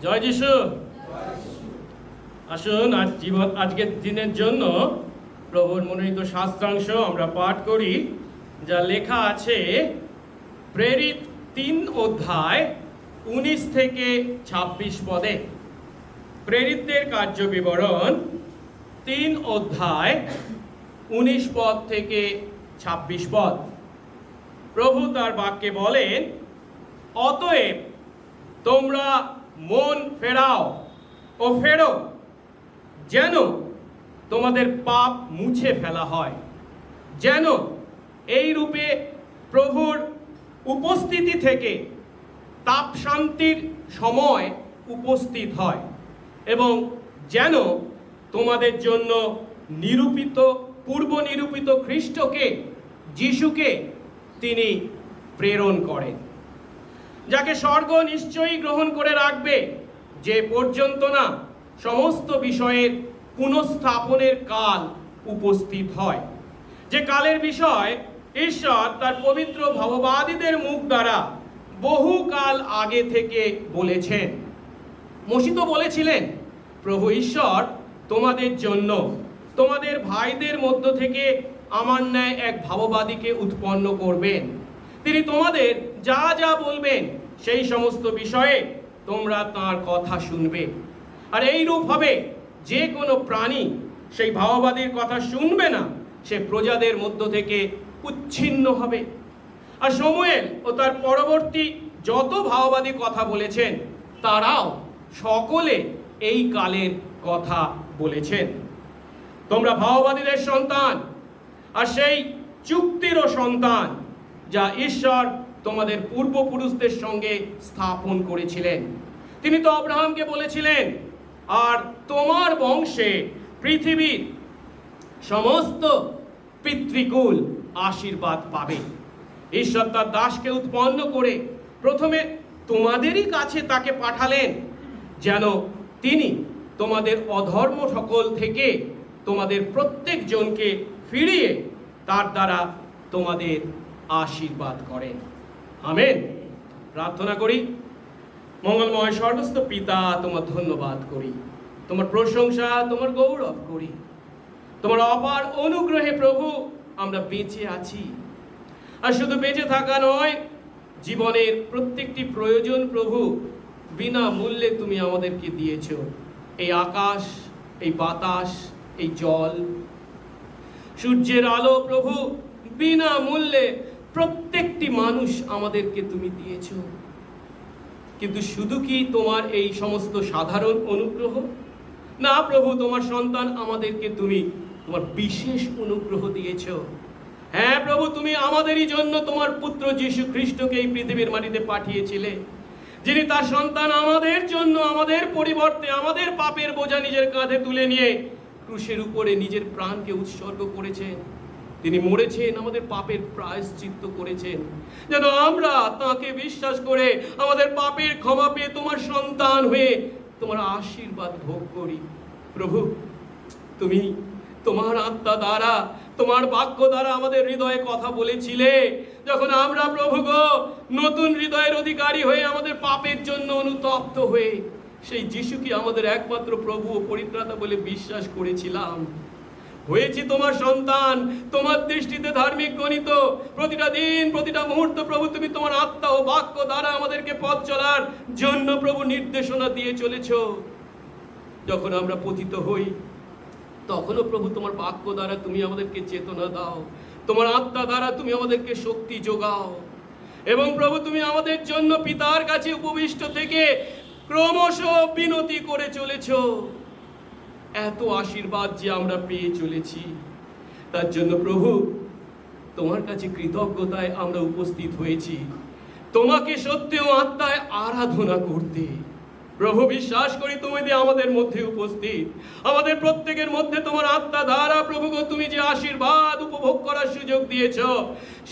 জয় যিশু। আসুন আজকের দিনের জন্য প্রভুর মনোনীত শাস্ত্রাংশ আমরা পাঠ করি, যা লেখা আছে প্রেরিত 3 অধ্যায় 19 থেকে 26 পদে। প্রেরিতদের কার্য বিবরণ 3 অধ্যায় 19 পদ থেকে 26 পদ। প্রভু তার বাক্যে বলেন, অতএব তোমরা মন ফেরাও ও ফেরো, যেন তোমাদের পাপ মুছে ফেলা হয়, যেন এই রূপে প্রভুর উপস্থিতি থেকে তাপ শান্তির সময় উপস্থিত হয়, এবং যেন তোমাদের জন্য পূর্ব নিরূপিত খ্রিস্টকে, যিশুকে তিনি প্রেরণ করেন, যাকে স্বর্গ নিশ্চয়ই গ্রহণ করে রাখবে, যে পর্যন্ত না সমস্ত বিষয়ের পুনঃস্থাপনের কাল উপস্থিত হয়, যে কালের বিষয় ঈশ্বর তার পবিত্র ভাববাদীদের মুখ দ্বারা বহুকাল আগে থেকে বলেছেন। মসিহ বলেছিলেন, প্রভু ঈশ্বর তোমাদের জন্য তোমাদের ভাইদের মধ্য থেকে আমার ন্যায় এক ভাববাদীকে উৎপন্ন করবেন। তিনি তোমাদের যা যা বলবেন সেই সমস্ত বিষয়ে তোমরা তাঁর কথা শুনবে। আর এই রূপ হবে, যে কোনো প্রাণী সেই ভাববাদীর কথা শুনবে না, সে প্রজাদের মধ্য থেকে উচ্ছিন্ন হবে। আর শমূয়েল ও তার পরবর্তী যত ভাববাদী কথা বলেছেন, তারাও সকলে এই কালের কথা বলেছেন। তোমরা ভাববাদীদের সন্তান, আর সেই চুক্তিরও সন্তান যা ঈশ্বর তোমাদের পূর্বপুরুষদের সঙ্গে স্থাপন করেছিলেন। তিনি তো আব্রাহামকে বলেছিলেন, আর তোমার বংশে পৃথিবীর সমস্ত পিতৃকুল আশীর্বাদ পাবে। ঈশ্বর তার দাসকে উৎপন্ন করে প্রথমে তোমাদেরই কাছে তাকে পাঠালেন, যেন তিনি তোমাদের অধর্ম সকল থেকে তোমাদের প্রত্যেকজনকে ফিরিয়ে তার দ্বারা তোমাদের আশীর্বাদ করেন। আমেন। প্রার্থনা করি। মঙ্গলময় স্বর্গস্থ পিতা, তোমার ধন্যবাদ করি, তোমার প্রশংসা, তোমার গৌরব করি। তোমার অপার অনুগ্রহে প্রভু আমরা বেঁচে আছি। আর শুধু বেঁচে থাকা নয়, জীবনের প্রত্যেকটি প্রয়োজন প্রভু বিনা মূল্যে তুমি আমাদেরকে দিয়েছ। এই আকাশ, এই বাতাস, এই জল, সূর্যের আলো প্রভু বিনা মূল্যে প্রত্যেকটি মানুষ আমাদেরকে তুমি দিয়েছ। কিন্তু শুধু কি তোমার এই সমস্ত সাধারণ অনুগ্রহ? না প্রভু, তোমার সন্তান আমাদেরকে তুমি তোমার বিশেষ অনুগ্রহ দিয়েছ। হ্যাঁ প্রভু, তুমি আমাদেরই জন্য তোমার পুত্র যীশু খ্রিস্টকে এই পৃথিবীর মাটিতে পাঠিয়েছিলে, যিনি তার সন্তান আমাদের জন্য, আমাদের পরিবর্তে, আমাদের পাপের বোঝা নিজের কাঁধে তুলে নিয়ে ক্রুশের উপরে নিজের প্রাণকে উৎসর্গ করেছেন। তিনি মরেছেন, আমাদের পাপের প্রায়শ্চিত্ত করেছেন, যেন আমরা তাকে বিশ্বাস করে আমাদের পাপের ক্ষমা পেয়ে তোমার সন্তান হয়ে তোমার আশীর্বাদ ভোগ করি। প্রভু, তুমি তোমার আত্মা দ্বারা, তোমার বাক্য দ্বারা আমাদের হৃদয়ে কথা বলেছিলে। যখন আমরা প্রভু গো নতুন হৃদয়ের অধিকারী হয়ে আমাদের পাপের জন্য অনুতপ্ত হয়ে সেই যিশুকে আমাদের একমাত্র প্রভু ও পরিত্রাতা বলে বিশ্বাস করেছিলাম, হয়েছি তোমার সন্তান, তোমার দৃষ্টিতে ধার্মিক গণিত। প্রতিটা দিন, প্রতিটা মুহূর্ত প্রভু তুমি তোমার আত্মা ও বাক্য দ্বারা আমাদেরকে পথ চলার জন্য প্রভু নির্দেশনা দিয়ে চলেছ। যখন আমরা পতিত হই, তখনও প্রভু তোমার বাক্য দ্বারা তুমি আমাদেরকে চেতনা দাও, তোমার আত্মা দ্বারা তুমি আমাদেরকে শক্তি যোগাও, এবং প্রভু তুমি আমাদের জন্য পিতার কাছে উপবিষ্ট থেকে ক্রমশ বিনতি করে চলেছ। এত আশীর্বাদ যে আমরা পেয়ে চলেছি, তার জন্য প্রভু তোমার কাছে কৃতজ্ঞতায় আমরা উপস্থিত হয়েছি, তোমাকে সত্যি ও আত্মায় আরাধনা করতে। প্রভু, বিশ্বাস করি তুমি যে আমাদের মধ্যে উপস্থিত, আমাদের প্রত্যেকের মধ্যে তোমার আত্মা দ্বারা প্রভু গো তুমি যে আশীর্বাদ উপভোগ করার সুযোগ দিয়েছ,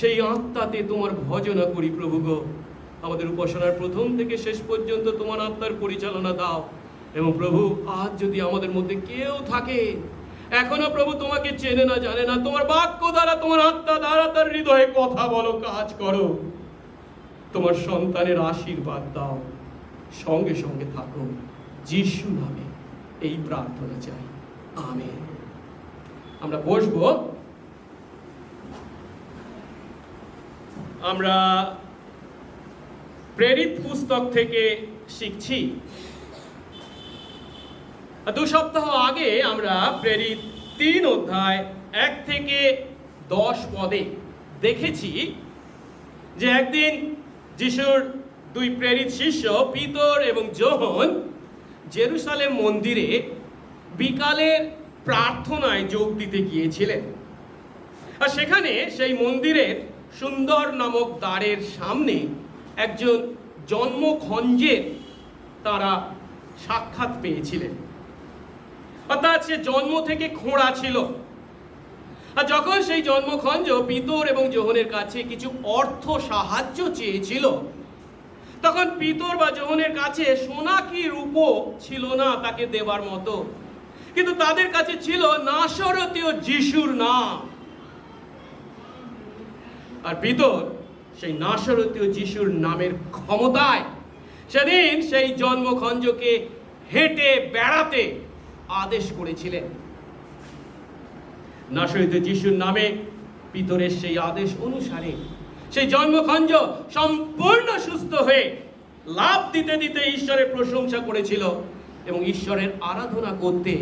সেই আত্মাতে তোমার ভজনা করি প্রভু গো। আমাদের উপাসনার প্রথম থেকে শেষ পর্যন্ত তোমার আত্মার পরিচালনা দাও। এবং প্রভু, আজ যদি আমাদের মধ্যে কেউ থাকে এখনো প্রভু তোমাকে চেনে না, জানে না, তোমার বাক্য দ্বারা, তোমার আত্মা দ্বারা তার হৃদয়ে কথা বলো, কাজ করো, তোমার সন্তানের আশীর্বাদ দাও। সঙ্গে সঙ্গে থাকুন। যিশু নামে এই প্রার্থনা চাই, আমেন। আমরা বসবো। আমরা প্রেরিত পুস্তক থেকে শিখছি। 2 সপ্তাহ আগে আমরা প্রেরিত 3 অধ্যায় 1 থেকে 10 পদে দেখেছি যে একদিন যিশুর 2 প্রেরিত শিষ্য পিতর এবং যোহন জেরুসালেম মন্দিরে বিকালের প্রার্থনায় যোগ দিতে গিয়েছিলেন। আর সেখানে সেই মন্দিরের সুন্দর নামক দ্বারের সামনে একজন জন্মখঞ্জের তারা সাক্ষাৎ পেয়েছিলেন। অর্থাৎ সে জন্ম থেকে খোঁড়া ছিল। আর যখন সেই জন্মখঞ্জ পিতর এবং যোহনের কাছে কিছু অর্থ সাহায্য চেয়েছিল, তখন পিতর বা যোহনের কাছে সোনা কি রূপো ছিল না তাকে দেবার মতো, কিন্তু তাদের কাছে ছিল নাসরতীয় যিশুর নাম। আর পিতর সেই নাসরতীয় যিশুর নামের ক্ষমতায় সেদিন সেই জন্মখঞ্জকে হেঁটে বেড়াতে আদেশ করেছিলেন। নাসরতীয় যিশুর নামে পিতরের সেই আদেশ অনুসারে সেই জন্মখঞ্জ সম্পূর্ণ সুস্থ হয়ে লাফ দিতে দিতে ঈশ্বরের প্রশংসা করেছিল এবং ঈশ্বরের আরাধনা করতে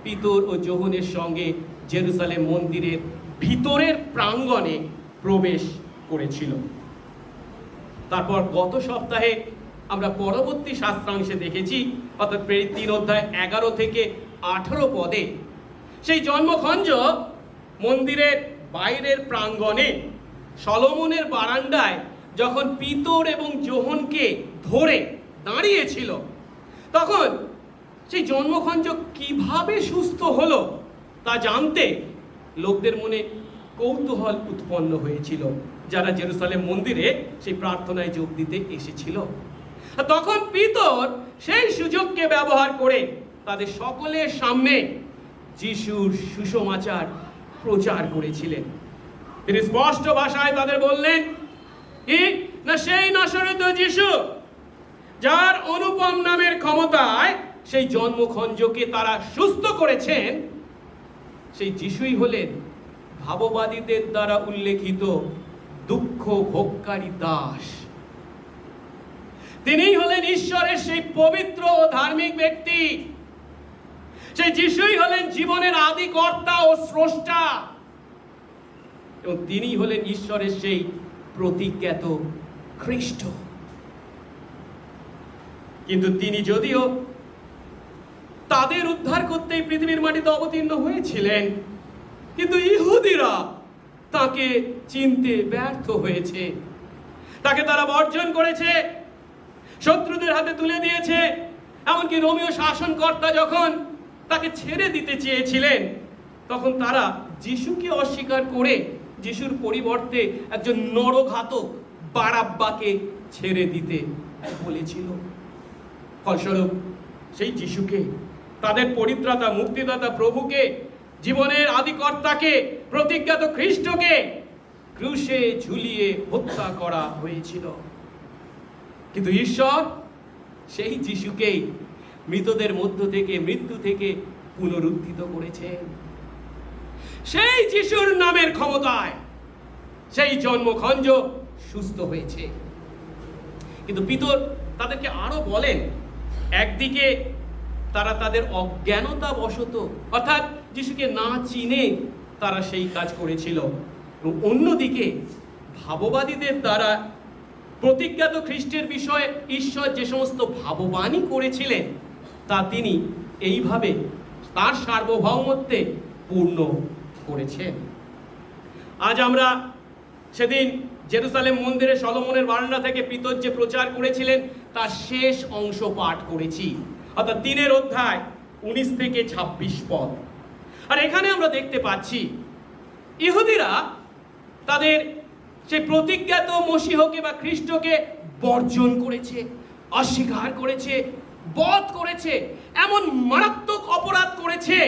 পিতর ও যোহনের সঙ্গে জেরুসালেম মন্দিরের ভিতরের প্রাঙ্গণে প্রবেশ করেছিল। তারপর গত সপ্তাহে আমরা পরবর্তী শাস্ত্রাংশে দেখেছি, অর্থাৎ প্রেরিত 3 অধ্যায় 11 থেকে 18 পদে সেই জন্মখঞ্জ মন্দিরের বাইরের প্রাঙ্গণে সলোমনের বারান্দায় যখন পিতর এবং যোহনকে ধরে দাঁড়িয়েছিল, তখন সেই জন্মখঞ্জ কিভাবে সুস্থ হলো তা জানতে লোকদের মনে কৌতূহল উৎপন্ন হয়েছিল, যারা জেরুসালেম মন্দিরে সেই প্রার্থনায় যোগ দিতে এসেছিল। তখন পিতর সেই সুযোগকে ব্যবহার করে তাদের সকলের সামনে যিশুর সুসমাচার প্রচার করেছিলেন। তিনি স্পষ্ট ভাষায় তাদের বললেন কি না, সেই নাসরতীয় যিশু যার অনুপম নামের ক্ষমতায় সেই জন্মখঞ্জকে তারা সুস্থ করেছেন, সেই যিশুই হলেন ভাববাদীদের দ্বারা উল্লেখিত দুঃখ ভোগকারী দাস। তিনিই হলেন ঈশ্বরের সেই পবিত্র ও ধার্মিক ব্যক্তি। সেই যিশুই হলেন জীবনের আদি কর্তা ও স্রষ্টা, এবং তিনিই হলেন ঈশ্বরের সেই প্রতিজ্ঞাত খ্রিস্ট। কিন্তু তিনি যদিও তাদের উদ্ধার করতেই পৃথিবীর মাটিতে অবতীর্ণ হয়েছিলেন, কিন্তু ইহুদিরা তাকে চিনতে ব্যর্থ হয়েছে। তাকে তারা বর্জন করেছে, শত্রুদের হাতে তুলে দিয়েছে। এমনকি রোমীয় শাসনকর্তা যখন তাকে ছেড়ে দিতে চেয়েছিলেন, তখন তারা যিশুকে অস্বীকার করে যিশুর পরিবর্তে একজন নরঘাতক বারাব্বাকে ছেড়ে দিতে বলেছিল। ফলস্বরূপ সেই যিশুকে, তাদের পরিত্রাতা মুক্তিদাতা প্রভুকে, জীবনের আদিকর্তাকে, প্রতিজ্ঞাত খ্রিস্টকে ক্রুশে ঝুলিয়ে হত্যা করা হয়েছিল। কিন্তু ঈশ্বর সেই যিশুকেই মৃতদের মধ্য থেকে, মৃত্যু থেকে পুনরুত্থিত করেছেন। সেই যিশুর নামের ক্ষমতায় সেই জন্মখঞ্জ সুস্থ হয়েছে। কিন্তু পিতর তাদেরকে আরো বলেন, একদিকে তারা তাদের অজ্ঞানতা বশত, অর্থাৎ যিশুকে না চিনে তারা সেই কাজ করেছিল, এবং অন্যদিকে ভাববাদীদের দ্বারা প্রতিজ্ঞাত খ্রিস্টের বিষয়ে ঈশ্বর যে সমস্ত ভাববাণী করেছিলেন তা তিনি এইভাবে তার সার্বভৌমত্বে পূর্ণ করেছেন। আজ আমরা সেদিন জেরুসালেম মন্দিরে সলোমনের বারান্দা থেকে পিতর যে প্রচার করেছিলেন তার শেষ অংশ পাঠ করেছি, অর্থাৎ 3 অধ্যায় 19 থেকে 26 পদ। আর এখানে আমরা দেখতে পাচ্ছি ইহুদিরা তাদের সেই প্রতিজ্ঞাত মসীহকে বা খ্রিস্টকে বর্জন করেছে, অস্বীকার করেছে, বধ করেছে, এমন মারাত্মক অপরাধ করেছে।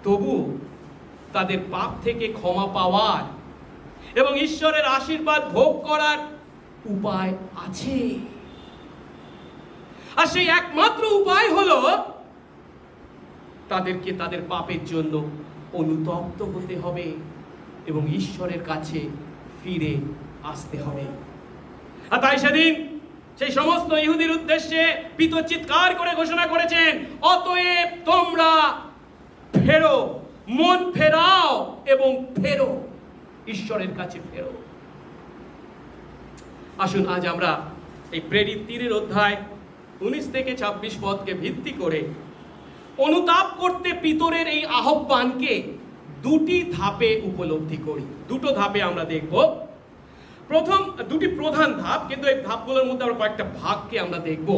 তবু তাদের পাপ থেকে ক্ষমা পাওয়ার এবং ঈশ্বরের আশীর্বাদ ভোগ করার উপায় আছে। আর সেই একমাত্র উপায় হলো তাদেরকে তাদের পাপের জন্য অনুতপ্ত হতে হবে এবং ঈশ্বরের কাছে ফিরে আসতে হবে। আর তাই সেদিন সেই সমস্ত ইহুদির উদ্দেশ্যে পিতর চিৎকার করে ঘোষণা করেছেন, অতএব তোমরা ফেরো, মন ফেরাও এবং ফেরো, ঈশ্বরের কাছে ফেরো। আসুন আজ আমরা এই প্রেরিত 3 অধ্যায় 19 থেকে 26 পদকে ভিত্তি করে অনুতাপ করতে পিতরের এই আহ্বানকে দুটি ধাপে উপলব্ধি করি। দুটো ধাপে আমরা দেখব। প্রথম দুটি প্রধান ধাপ, কিন্তু এই ধাপগুলোর মধ্যে আমরা কয়েকটা ভাগকে আমরা দেখব।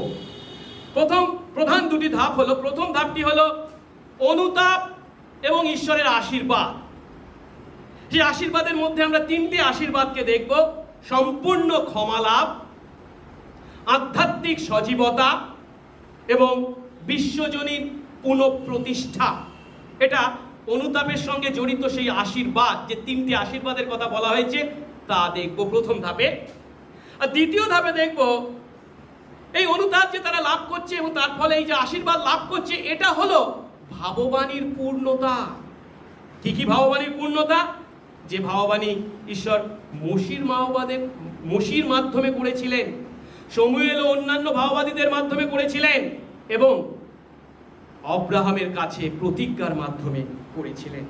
প্রধান দুটি ধাপ হলো, প্রথম ধাপটি হলো অনুতাপ এবং ঈশ্বরের আশীর্বাদ। যে আশীর্বাদের মধ্যে আমরা 3টি আশীর্বাদকে দেখব: সম্পূর্ণ ক্ষমা লাভ, আধ্যাত্মিক সজীবতা এবং বিশ্বজনীন পুনঃপ্রতিষ্ঠা। এটা অনুতাপের সঙ্গে জড়িত সেই আশীর্বাদ, যে 3টি আশীর্বাদের কথা বলা হয়েছে, তা দেখব প্রথম ধাপে। আর দ্বিতীয় ধাপে দেখব এই অনুতাপ যে তারা লাভ করছে এবং তার ফলে এই যে আশীর্বাদ লাভ করছে, এটা হলো ভাববাণীর পূর্ণতা। কি কি ভাববাণীর পূর্ণতা? যে ভাববাণী ঈশ্বর মসির মাধ্যমে করেছিলেন, শমূয়েল ও অন্যান্য ভাববাদীদের মাধ্যমে করেছিলেন এবং আব্রাহামের কাছে প্রতিজ্ঞার মাধ্যমে করেছিলেন।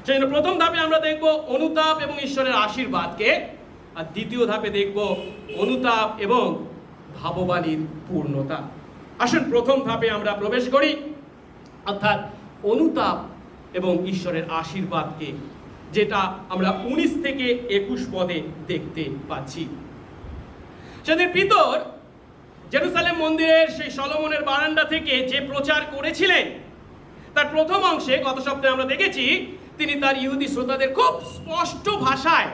সেই জন্য প্রথম ধাপে আমরা দেখব অনুতাপ এবং ঈশ্বরের আশীর্বাদকে, আর দ্বিতীয় ধাপে দেখব অনুতাপ এবং ভাববাণীর পূর্ণতা। আসুন প্রথম ধাপে আমরা প্রবেশ করি, অর্থাৎ অনুতাপ এবং ঈশ্বরের আশীর্বাদকে, যেটা আমরা 19 থেকে 21 পদে দেখতে পাচ্ছি। সেদিন পিতর জেরুজালেম মন্দিরের সেই সলোমনের বারান্দা থেকে যে প্রচার করেছিলেন, তার প্রথম অংশে গত সপ্তাহে আমরা দেখেছি তিনি তার ইহুদি শ্রোতাদের খুব স্পষ্ট ভাষায়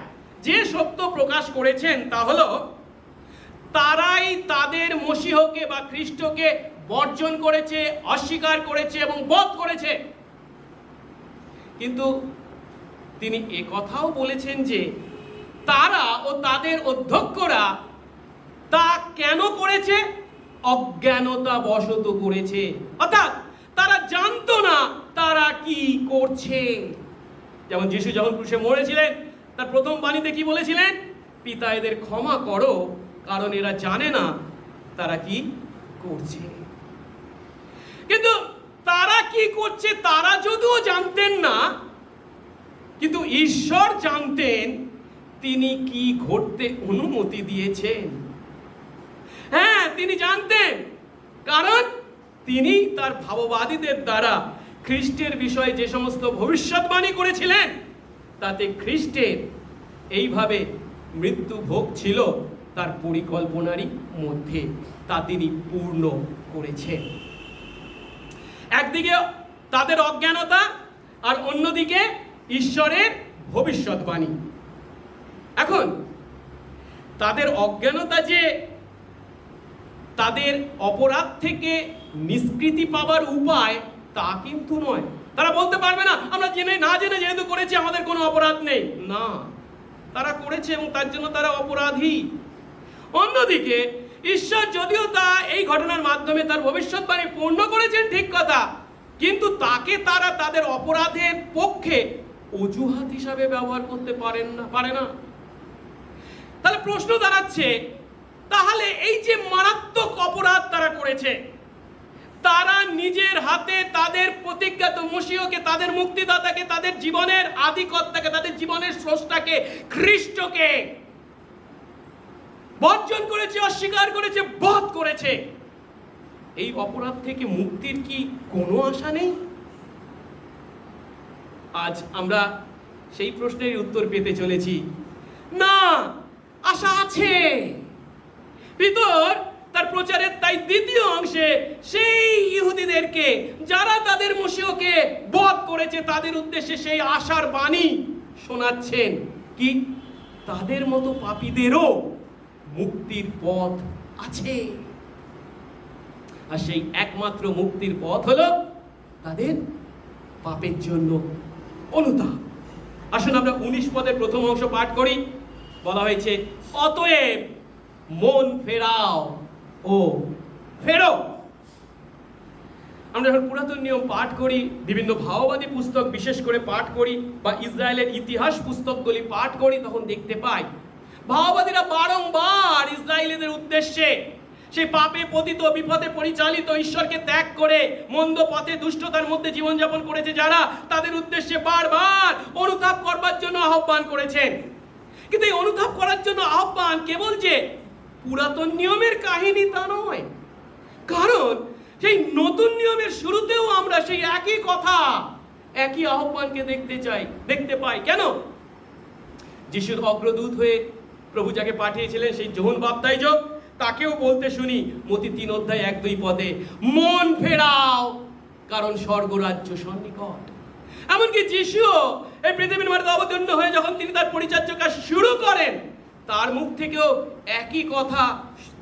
যে সত্য প্রকাশ করেছেন, তা হলো তারাই তাদের মসিহকে বা খ্রিস্টকে বর্জন করেছে, অস্বীকার করেছে এবং বধ করেছে। কিন্তু তিনি একথাও বলেছেন যে তারা ও তাদের অধ্যক্ষরা তা কেন করেছে? অজ্ঞানতা বশত করেছে। অর্থাৎ তারা জানতো না তারা কি করছে। যেমন যিশু যখন ক্রুশে মরেছিলেন, তার প্রথম বাণীতে কি বলেছিলেন? পিতা, এদের ক্ষমা করো, কারণ এরা জানে না তারা কি করছে। কিন্তু তারা কি করছে তারা যদিও জানতেন না, কিন্তু ঈশ্বর জানতেন তিনি কি ঘটতে অনুমতি দিয়েছেন। হ্যাঁ, তিনি জানতেন, কারণ তিনি তার ভাববাদীদের দ্বারা খ্রিস্টের বিষয়ে যে সমস্ত ভবিষ্যৎবাণী করেছিলেন, তাতে খ্রিস্টের এইভাবে মৃত্যু ভোগ ছিল তার পরিকল্পনারই মধ্যে, তা তিনি পূর্ণ করেছেন। একদিকে তাদের অজ্ঞানতা আর অন্যদিকে ঈশ্বরের ভবিষ্যৎবাণী। এখন তাদের অজ্ঞানতা যে তাদের অপরাধ থেকে নিষ্কৃতি পাবার উপায়, তা কিন্তু নয়। তারা বলতে পারবে না আমরা জেনে না জেনে যেহেতু করেছি আমাদের কোনো অপরাধ নেই। না, তারা করেছে এবং তার জন্য তারা অপরাধী। অন্যদিকে ঈশ্বর যদিও তা এই ঘটনার মাধ্যমে তার ভবিষ্যৎবাণী পূর্ণ করেছেন, ঠিক কথা, কিন্তু তাকে তারা তাদের অপরাধের পক্ষে অজুহাত হিসাবে ব্যবহার করতে পারে না। তাহলে প্রশ্ন দাঁড়াচ্ছে, তাহলে এই যে মারাত্মক অপরাধ তারা করেছে, তারা নিজের হাতে তাদের প্রতিজ্ঞাত মসিহকে, তাদের মুক্তিদাতাকে, তাদের জীবনের আদিকর্তাকে, তাদের জীবনের স্রষ্টাকে, খ্রিস্টকে বর্জন করেছে, অস্বীকার করেছে, বধ করেছে। এই অপরাধ থেকে মুক্তির কি কোনো আশা নেই? আজ আমরা সেই প্রশ্নের উত্তর পেতে চলেছি, না, আশা আছে। পিতর তার প্রচারের তাই দ্বিতীয় অংশে সেই ইহুদিদেরকে যারা তাদের মসিহকে বধ করেছে, তাদের উদ্দেশ্যে সেই আশার বাণী শোনাচ্ছেন, কি তাদের মতো পাপীদেরও মুক্তির পথ আছে। আর সেই একমাত্র মুক্তির পথ হলো তাদের পাপের জন্য অনুতাপ। আসুন আমরা 19 পদের প্রথম অংশ পাঠ করি। বলা হয়েছে, অতএব মন ফেরাও ও ফেরো। আমরা যখন পুরাতন নিয়ম পাঠ করি, বিভিন্ন ভাওবাদী পুস্তক বিশেষ করে পাঠ করি, বা ইসরায়েলের ইতিহাস পুস্তকগুলি পাঠ করি, তখন দেখতে পাই ভাওবাদীরা বারংবার ইসরায়েলীদের উদ্দেশ্যে সেই পাপে পতিত, বিপদে পরিচালিত, ঈশ্বরকে ত্যাগ করে মন্দ পথে দুষ্টতার মধ্যে জীবনযাপন করেছে যারা, তাদের উদ্দেশ্যে বারবার অনুতাপ করবার জন্য আহ্বান করেছেন। কিন্তু এই অনুতাপ করার জন্য আহ্বান কেবল যে পুরাতন নিয়মের কাহিনী তা নয়, কারণ সেই নতুন নিয়মের শুরুতেও আমরা সেই একই কথা, একই আহ্বানকে দেখতে পাই। কেন? যিশুর অগ্রদূত হয়ে প্রভু যাকে পাঠিয়েছিলেন, সেই যোহন বাপ্তাইজক, তাকেও বলতে শুনি মতি 3:1-2 পদে, মন ফেরাও কারণ স্বর্গরাজ্য সন্নিকট। এমনকি যিশু এই পৃথিবীর মাটিতে অবতীর্ণ হয়ে যখন তিনি তার পরিচার্য কাজ শুরু করেন, তার মুখ থেকেও একই কথা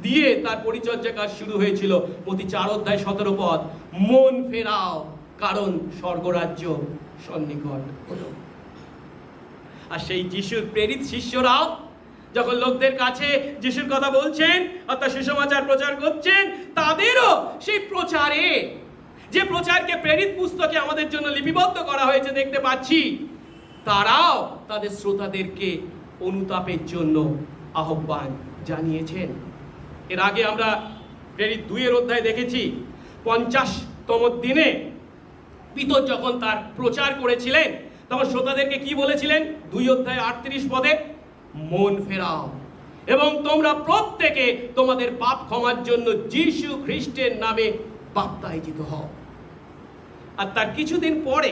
দিয়ে তার পরিচর্যা কাজ শুরু হয়েছিল। মতি 4:17 পদ, মন ফেরাও কারণ স্বর্গরাজ্য সন্নিকট হলো। আর সেই যিশুর প্রেরিত শিষ্যরাও যখন লোকদের কাছে যিশুর কথা বলছেন, অর্থাৎ সুসমাচার প্রচার করছেন, তাদেরও সেই প্রচারে, যে প্রচারকে প্রেরিত পুস্তকে আমাদের জন্য লিপিবদ্ধ করা হয়েছে দেখতে পাচ্ছি, তারাও তাদের শ্রোতাদেরকে অনুতাপের জন্য আহ্বান জানিয়েছেন। এর আগে আমরা প্রেরিত 2 অধ্যায় দেখেছি, 50তম দিনে পিতর যখন তার প্রচার করেছিলেন, তখন শ্রোতাদেরকে কি বলেছিলেন? 2:38 পদে, মন ফেরাও এবং তোমরা প্রত্যেকে তোমাদের পাপ ক্ষমার জন্য যীশু খ্রিস্টের নামে বাপ্তাইজিত হও। আর তার কিছুদিন পরে,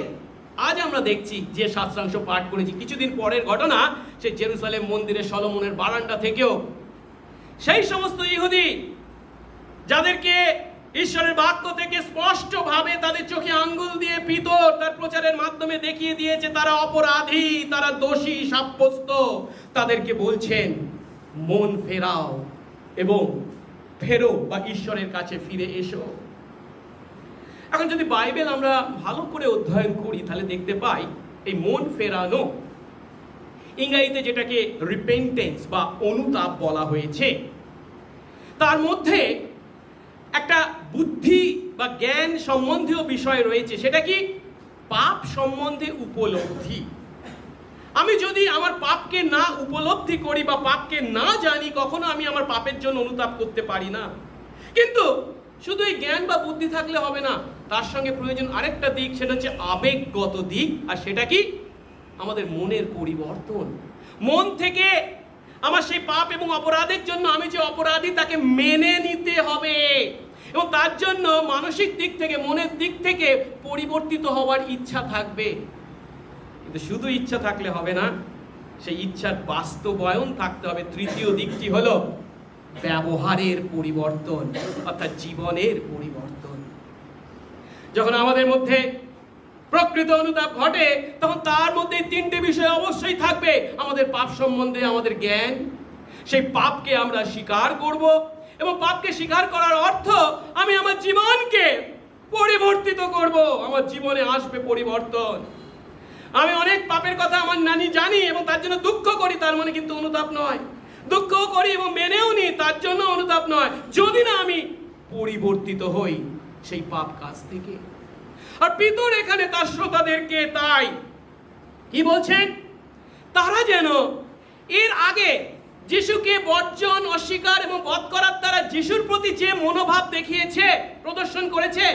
আজ আমরা দেখছি যে শাস্ত্রাংশ পাঠ করেছি, কিছুদিন পরের ঘটনা, সে জেরুজালেম মন্দিরে সলোমনের বারান্দা থেকেও সেই সমস্ত ইহুদি যাদেরকে ঈশ্বরের বাক্য থেকে স্পষ্টভাবে তাদের চোখে আঙ্গুল দিয়ে পিতর তার প্রচারের মাধ্যমে দেখিয়ে দিয়েছে তারা অপরাধী, তারা দোষী সাব্যস্ত, তাদেরকে বলছেন মন ফেরাও এবং ফেরো বা ঈশ্বরের কাছে ফিরে এসো। এখন যদি বাইবেল আমরা ভালো করে অধ্যয়ন করি, তাহলে দেখতে পাই এই মন ফেরানো, ইংরেজিতে যেটাকে রিপেন্টেন্স বা অনুতাপ বলা হয়েছে, তার মধ্যে একটা বুদ্ধি বা জ্ঞান সম্বন্ধীয় বিষয় রয়েছে। সেটা কি? পাপ সম্বন্ধে উপলব্ধি। আমি যদি আমার পাপকে না উপলব্ধি করি বা পাপকে না জানি, কখনো আমি আমার পাপের জন্য অনুতাপ করতে পারি না। কিন্তু শুধু এই জ্ঞান বা বুদ্ধি থাকলে হবে না, তার সঙ্গে প্রয়োজন আরেকটা দিক, সেটা হচ্ছে আবেগগত দিক। আর সেটা কি? আমাদের মনের পরিবর্তন। মন থেকে আমার সেই পাপ এবং অপরাধের জন্য আমি যে অপরাধী তাকে মেনে নিতে হবে, এবং তার জন্য মানসিক দিক থেকে, মনের দিক থেকে পরিবর্তিত হওয়ার ইচ্ছা থাকবে। কিন্তু শুধু ইচ্ছা থাকলে হবে না, সেই ইচ্ছার বাস্তবায়ন থাকতে হবে। তৃতীয় দিকটি হলো ব্যবহারের পরিবর্তন, অর্থাৎ জীবনের পরিবর্তন। যখন আমাদের মধ্যে প্রকৃত অনুতাপ ঘটে, তখন তার মধ্যে 3টে বিষয় অবশ্যই থাকবে। আমাদের পাপ সম্বন্ধে আমাদের জ্ঞান, সেই পাপকে আমরা স্বীকার করব, এবং পাপকে স্বীকার করার অর্থ আমি আমার জীবনকে পরিবর্তিত করব, আমার জীবনে আসবে পরিবর্তন। আমি অনেক পাপের কথা আমার জানি এবং তার জন্য দুঃখ করি, তার মানে কিন্তু অনুতাপ নয়। দুঃখও করি এবং মেনেও নিই, তার জন্য অনুতাপ নয়, যদি না আমি পরিবর্তিত হই সেই পাপ কাজ থেকে। আর পিতর এখানে তার শ্রোতাদেরকে তাই কি বলছেন? তারা যেন এর আগে যিশুকে বর্জন, অস্বীকার এবং বধ করার দ্বারা যিশুর প্রতি যে মনোভাব দেখিয়েছে, প্রদর্শন করেছে,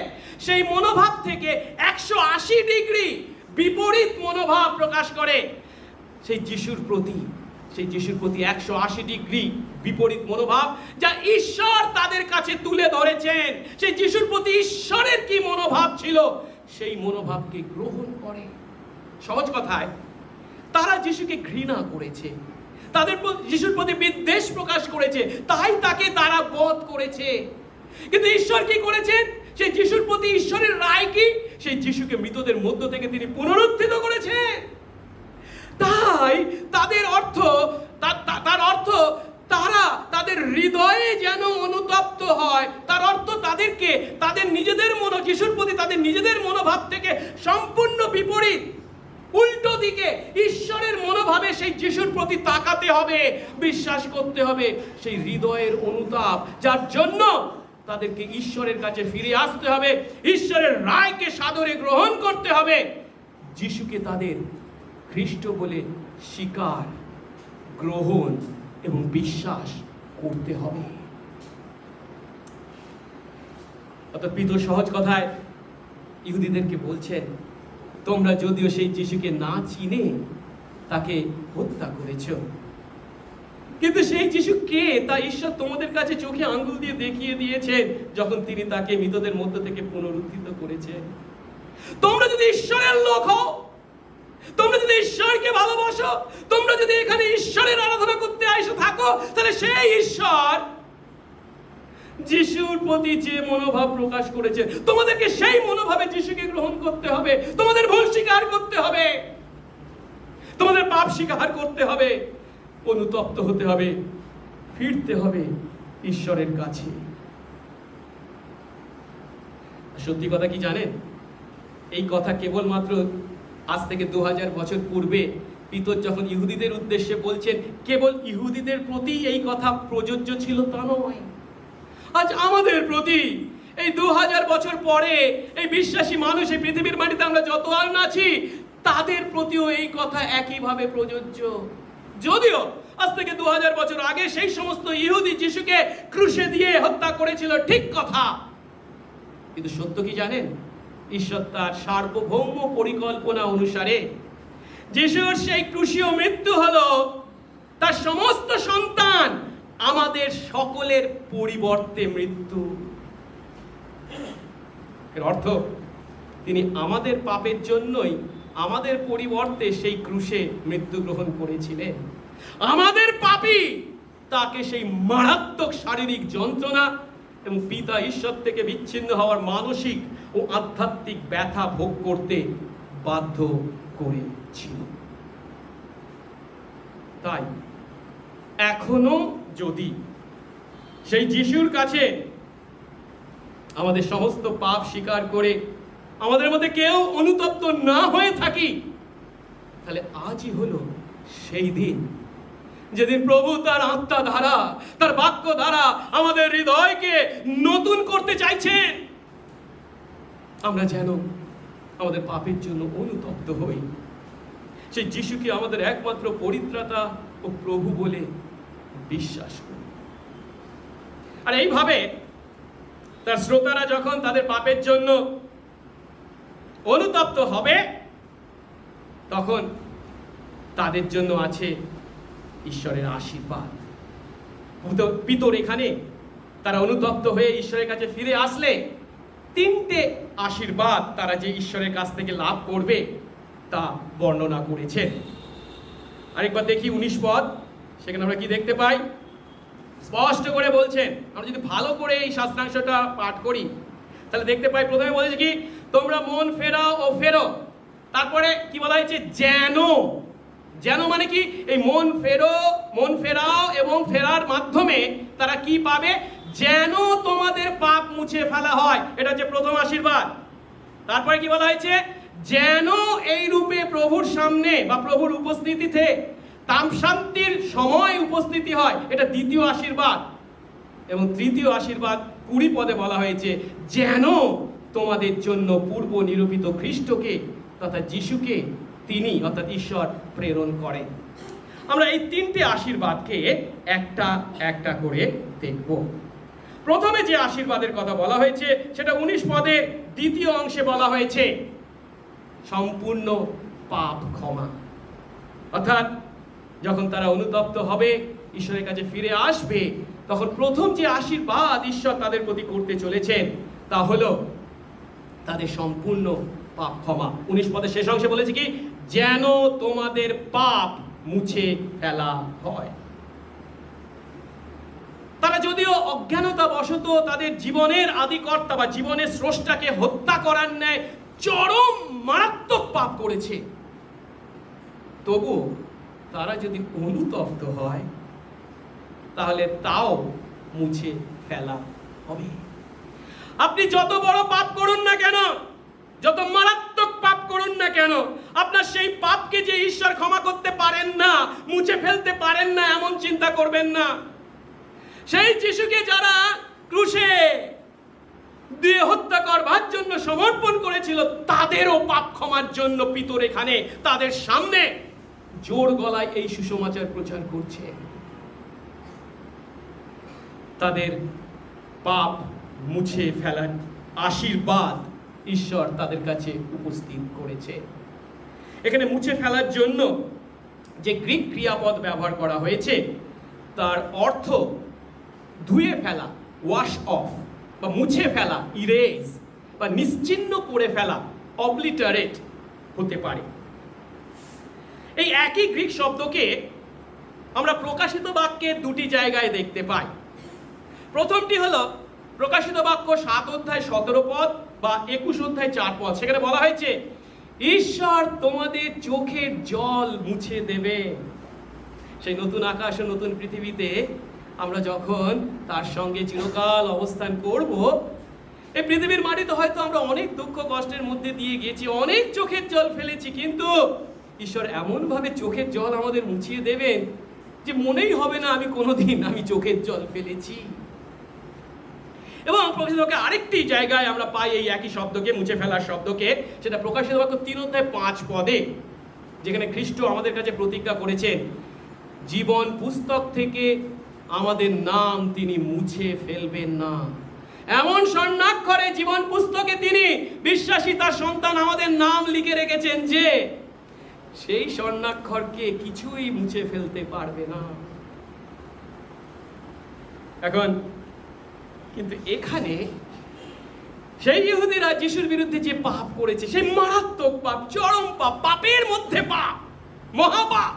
সেই মনোভাব থেকে 180 ডিগ্রি বিপরীত মনোভাব প্রকাশ করে সেই যিশুর প্রতি 180 ডিগ্রি বিপরীত মনোভাব, যা ঈশ্বর তাদের কাছে তুলে ধরেছেন। সেই যিশুর প্রতি ঈশ্বরের কি মনোভাব ছিল, সেই মনোভাবকে গ্রহণ করে। সহজ কথায়, তারা যিশুকে ঘৃণা করেছে, তাদের যিশুর প্রতি বিদ্বেষ প্রকাশ করেছে, তাই তাকে তারা বধ করেছে। কিন্তু ঈশ্বর কি করেছেন? সেই যিশুর প্রতি ঈশ্বরের রায় কি? সেই যিশুকে মৃতদের মধ্য থেকে তিনি পুনরুত্থিত করেছেন। তাই তার অর্থ তারা তাদের হৃদয়ে যেন অনুতপ্ত হয়। তার অর্থ তাদেরকে তাদের নিজেদের যিশুর প্রতি তাদের নিজেদের মনোভাব থেকে সম্পূর্ণ বিপরীত, উল্টো দিকে ঈশ্বরের মনোভাবে সেই যিশুর প্রতি তাকাতে হবে, বিশ্বাস করতে হবে। সেই হৃদয়ের অনুতাপ, যার জন্য তাদেরকে ঈশ্বরের কাছে ফিরে আসতে হবে, ঈশ্বরের রায়কে সাদরে গ্রহণ করতে হবে, যিশুকে তাদের খ্রিস্ট বলে স্বীকার, গ্রহণ এবং বিশ্বাস করতে হবে। অর্থাৎ পিতর সহজ কথায় ইহুদিদেরকে বলছেন, তোমরা যদিও সেই যিশুকে না চিনে তাকে হত্যা করেছ, কিন্তু সেই যিশু কে তা ঈশ্বর তোমাদের কাছে চোখে আঙ্গুল দিয়ে দেখিয়ে দিয়েছেন যখন তিনি তাকে মৃতদের মধ্য থেকে পুনরুত্থিত করেছেন। তোমরা যদি ঈশ্বরের লোক হও, তোমরা যদি ঈশ্বরকে ভালোবাসো, তোমরা যদি এখানে ঈশ্বরের আরাধনা করতে এসে থাকো, তাহলে সেই ঈশ্বর যিশুর প্রতি যে মনোভাব প্রকাশ করেছে, তোমাদেরকে সেই মনোভাবে যিশুকে গ্রহণ করতে হবে। তোমাদের ভুল স্বীকার করতে হবে, তোমাদের পাপ স্বীকার করতে হবে, অনুতপ্ত হতে হবে, ফিরতে হবে ঈশ্বরের কাছে। সত্যি কথা কি জানেন, এই কথা কেবলমাত্র আজ থেকে 2000 বছর পূর্বে পিতর যখন ইহুদিদের উদ্দেশ্যে বলছেন, কেবল ইহুদিদের প্রতি এই কথা প্রযোজ্য ছিল তা নয়। আজ আমাদের প্রতি এই 2000 বছর পরে এই বিশ্বাসী মানুষ এই পৃথিবীর মাটিতে আমরা যত আছি, তাদের প্রতিও এই কথা একইভাবে প্রযোজ্য। যদিও আজ থেকে 2000 বছর আগে সেই সমস্ত ইহুদি যিশুকে ক্রুশে দিয়ে হত্যা করেছিল, ঠিক কথা, কিন্তু সত্য কি জানেন, ঈশ্বর তার সার্বভৌম পরিকল্পনা অনুসারে যিশুর সেই ক্রুশীয় মৃত্যু হলো তার সমস্ত সন্তান আমাদের সকলের পরিবর্তে মৃত্যু। এর অর্থ তিনি আমাদের পাপের জন্যই আমাদের পরিবর্তে সেই ক্রুশে মৃত্যুগ্রহণ করেছিলেন। আমাদের পাপী তাকে সেই মারাত্মক শারীরিক যন্ত্রণা এবং পিতা ঈশ্বর থেকে বিচ্ছিন্ন হওয়ার মানসিক ও আধ্যাত্মিক ব্যথা ভোগ করতে বাধ্য করেছিল। তাই এখনো যদি সেই যিশুর কাছে আমাদের সমস্ত পাপ স্বীকার করে আমাদের মধ্যে কেউ অনুতপ্ত না হয়ে থাকি, তাহলে আজই হলো সেই দিন যেদিন প্রভু তার আত্মা দ্বারা, তার বাক্য দ্বারা আমাদের হৃদয়কে নতুন করতে চাইছেন। আমরা যেন আমাদের পাপের জন্য অনুতপ্ত হই, সেই যিশুকে আমাদের একমাত্র পরিত্রাতা ও প্রভু বলে বিশ্বাস করি। আর এইভাবে তার শ্রোতারা যখন তাদের পাপের জন্য অনুতপ্ত হবে, তখন তাদের জন্য আছে ঈশ্বরের আশীর্বাদ। পিতর এখানে তারা অনুতপ্ত হয়ে ঈশ্বরের কাছে ফিরে আসলে 3টে আশীর্বাদ তারা যে ঈশ্বরের কাছ থেকে লাভ করবে তা বর্ণনা করেছেন। আরেকবার দেখি 19 পদ, সেখানে আমরা কি দেখতে পাই? স্পষ্ট করে বলছেন, আমরা যদি ভালো করে এই শাস্ত্রাংশটা পাঠ করি তাহলে দেখতে পাই, প্রথমে বলেছে কি, তোমরা মন ফেরাও ও ফেরো। তারপরে কি বলা হয়েছে? যেন। যেন মানে কি? এই মন ফেরাও এবং ফেরার মাধ্যমে তারা কি পাবে? যেন তোমাদের পাপ মুছে ফেলা হয়। এটা হচ্ছে প্রথম আশীর্বাদ। তারপরে কি বলা হয়েছে? যেন এই রূপে প্রভুর সামনে বা প্রভুর উপস্থিতিতে তাম শান্তির সময় উপস্থিতি হয়। এটা দ্বিতীয় আশীর্বাদ। এবং তৃতীয় আশীর্বাদ 20 পদে বলা হয়েছে, যেন তোমাদের জন্য পূর্ব নিরূপিত খ্রিস্টকে তথা যিশুকে তিনি অর্থাৎ ঈশ্বর প্রেরণ করেন। আমরা এই 3টে আশীর্বাদকে একটা একটা করে দেখব। প্রথমে যে আশীর্বাদের কথা বলা হয়েছে সেটা 19 পদের দ্বিতীয় অংশে বলা হয়েছে সম্পূর্ণ পাপ ক্ষমা। অর্থাৎ যখন তারা অনুতপ্ত হবে, ঈশ্বরের কাছে ফিরে আসবে, তখন প্রথম যে আশীর্বাদ ঈশ্বর তাদের প্রতি করতে চলেছেন তা হলো তাদের সম্পূর্ণ পাপ ক্ষমা। 19 পদের শেষ অংশে বলেছে কি, যেন তোমাদের পাপ মুছে ফেলা হয়। তারা যদিও অজ্ঞানতা বশত তাদের জীবনের আদিকর্তা বা জীবনের স্রষ্টাকে হত্যা করার ন্যায় চরম মারাত্মক পাপ করেছে, তবু তারা যদি অনুতপ্ত হয় তাহলে তাও মুছে ফেলা হবে। আপনি যত বড় পাপ করুন না কেন, যত মারাত্মক পাপ করুন না কেন, আপনার সেই পাপকে যে ঈশ্বর ক্ষমা করতে পারেন না, মুছে ফেলতে পারেন না, এমন চিন্তা করবেন না। সেই যিশুকে যারা ক্রুশে আত্মসমর্পণ করেছিল তাদেরও পাপ ক্ষমার জন্য পিতর এখানে তাদের সামনে জোর গলায় এই সুসমাচার প্রচার করছে। তাদের পাপ মুছে ফেলার আশীর্বাদ ঈশ্বর তাদের কাছে উপস্থিত করেছে। এখানে মুছে ফেলার জন্য যে গ্রিক ক্রিয়াপদ ব্যবহার করা হয়েছে তার অর্থ ধুয়ে ফেলা, ওয়াশ অফ, বা মুছে ফেলা, ইরেজ, বা নিশ্চিহ্ন করে ফেলা, অবলিটারেট হতে পারে। এই একই গ্রিক শব্দকে আমরা প্রকাশিত বাক্যে দুটি জায়গায় দেখতে পাই। প্রথমটি হলো প্রকাশিত বাক্য 7 অধ্যায় 17 পদ বা 21 অধ্যায় 4 পদ। সেখানে বলা হয়েছে ঈশ্বর তোমাদের চোখের জল মুছে দেবে। সেই নতুন আকাশ ও নতুন পৃথিবীতে আমরা যখন তার সঙ্গে চিরকাল অবস্থান করব, এই পৃথিবীর মাটিতে হয়তো আমরা অনেক দুঃখ কষ্টের মধ্যে দিয়ে গেছি, অনেক চোখের জল ফেলেছি, কিন্তু ঈশ্বর এমনভাবে চোখের জল আমাদের মুছিয়ে দেবেন যে মনেই হবে না আমি চোখের জল ফেলেছি। এবং প্রকাশিত বাক্যে আরেকটি জায়গায় আমরা পাই এই একই শব্দকে, মুছে ফেলার শব্দকে, সেটা প্রকাশিত বাক্য 3 অধ্যায় 5 পদে, যেখানে খ্রিস্ট আমাদের কাছে প্রতিজ্ঞা করেছেন জীবন পুস্তক থেকে আমাদের নাম তিনি মুছে ফেলবেন না। এমন স্বর্ণাক্ষরে জীবন পুস্তকে তিনি বিশ্বাসী তার সন্তান আমাদের নাম লিখে রেখেছেন যে সেই স্বর্ণাক্ষরকে কিছুই মুছে ফেলতে পারবে না। এখন কিন্তু এখানে সেই ইহুদিরা যিশুর বিরুদ্ধে যে পাপ করেছে, সেই মারাত্মক পাপ, চরম পাপ, পাপের মধ্যে পাপ, মহাপাপ,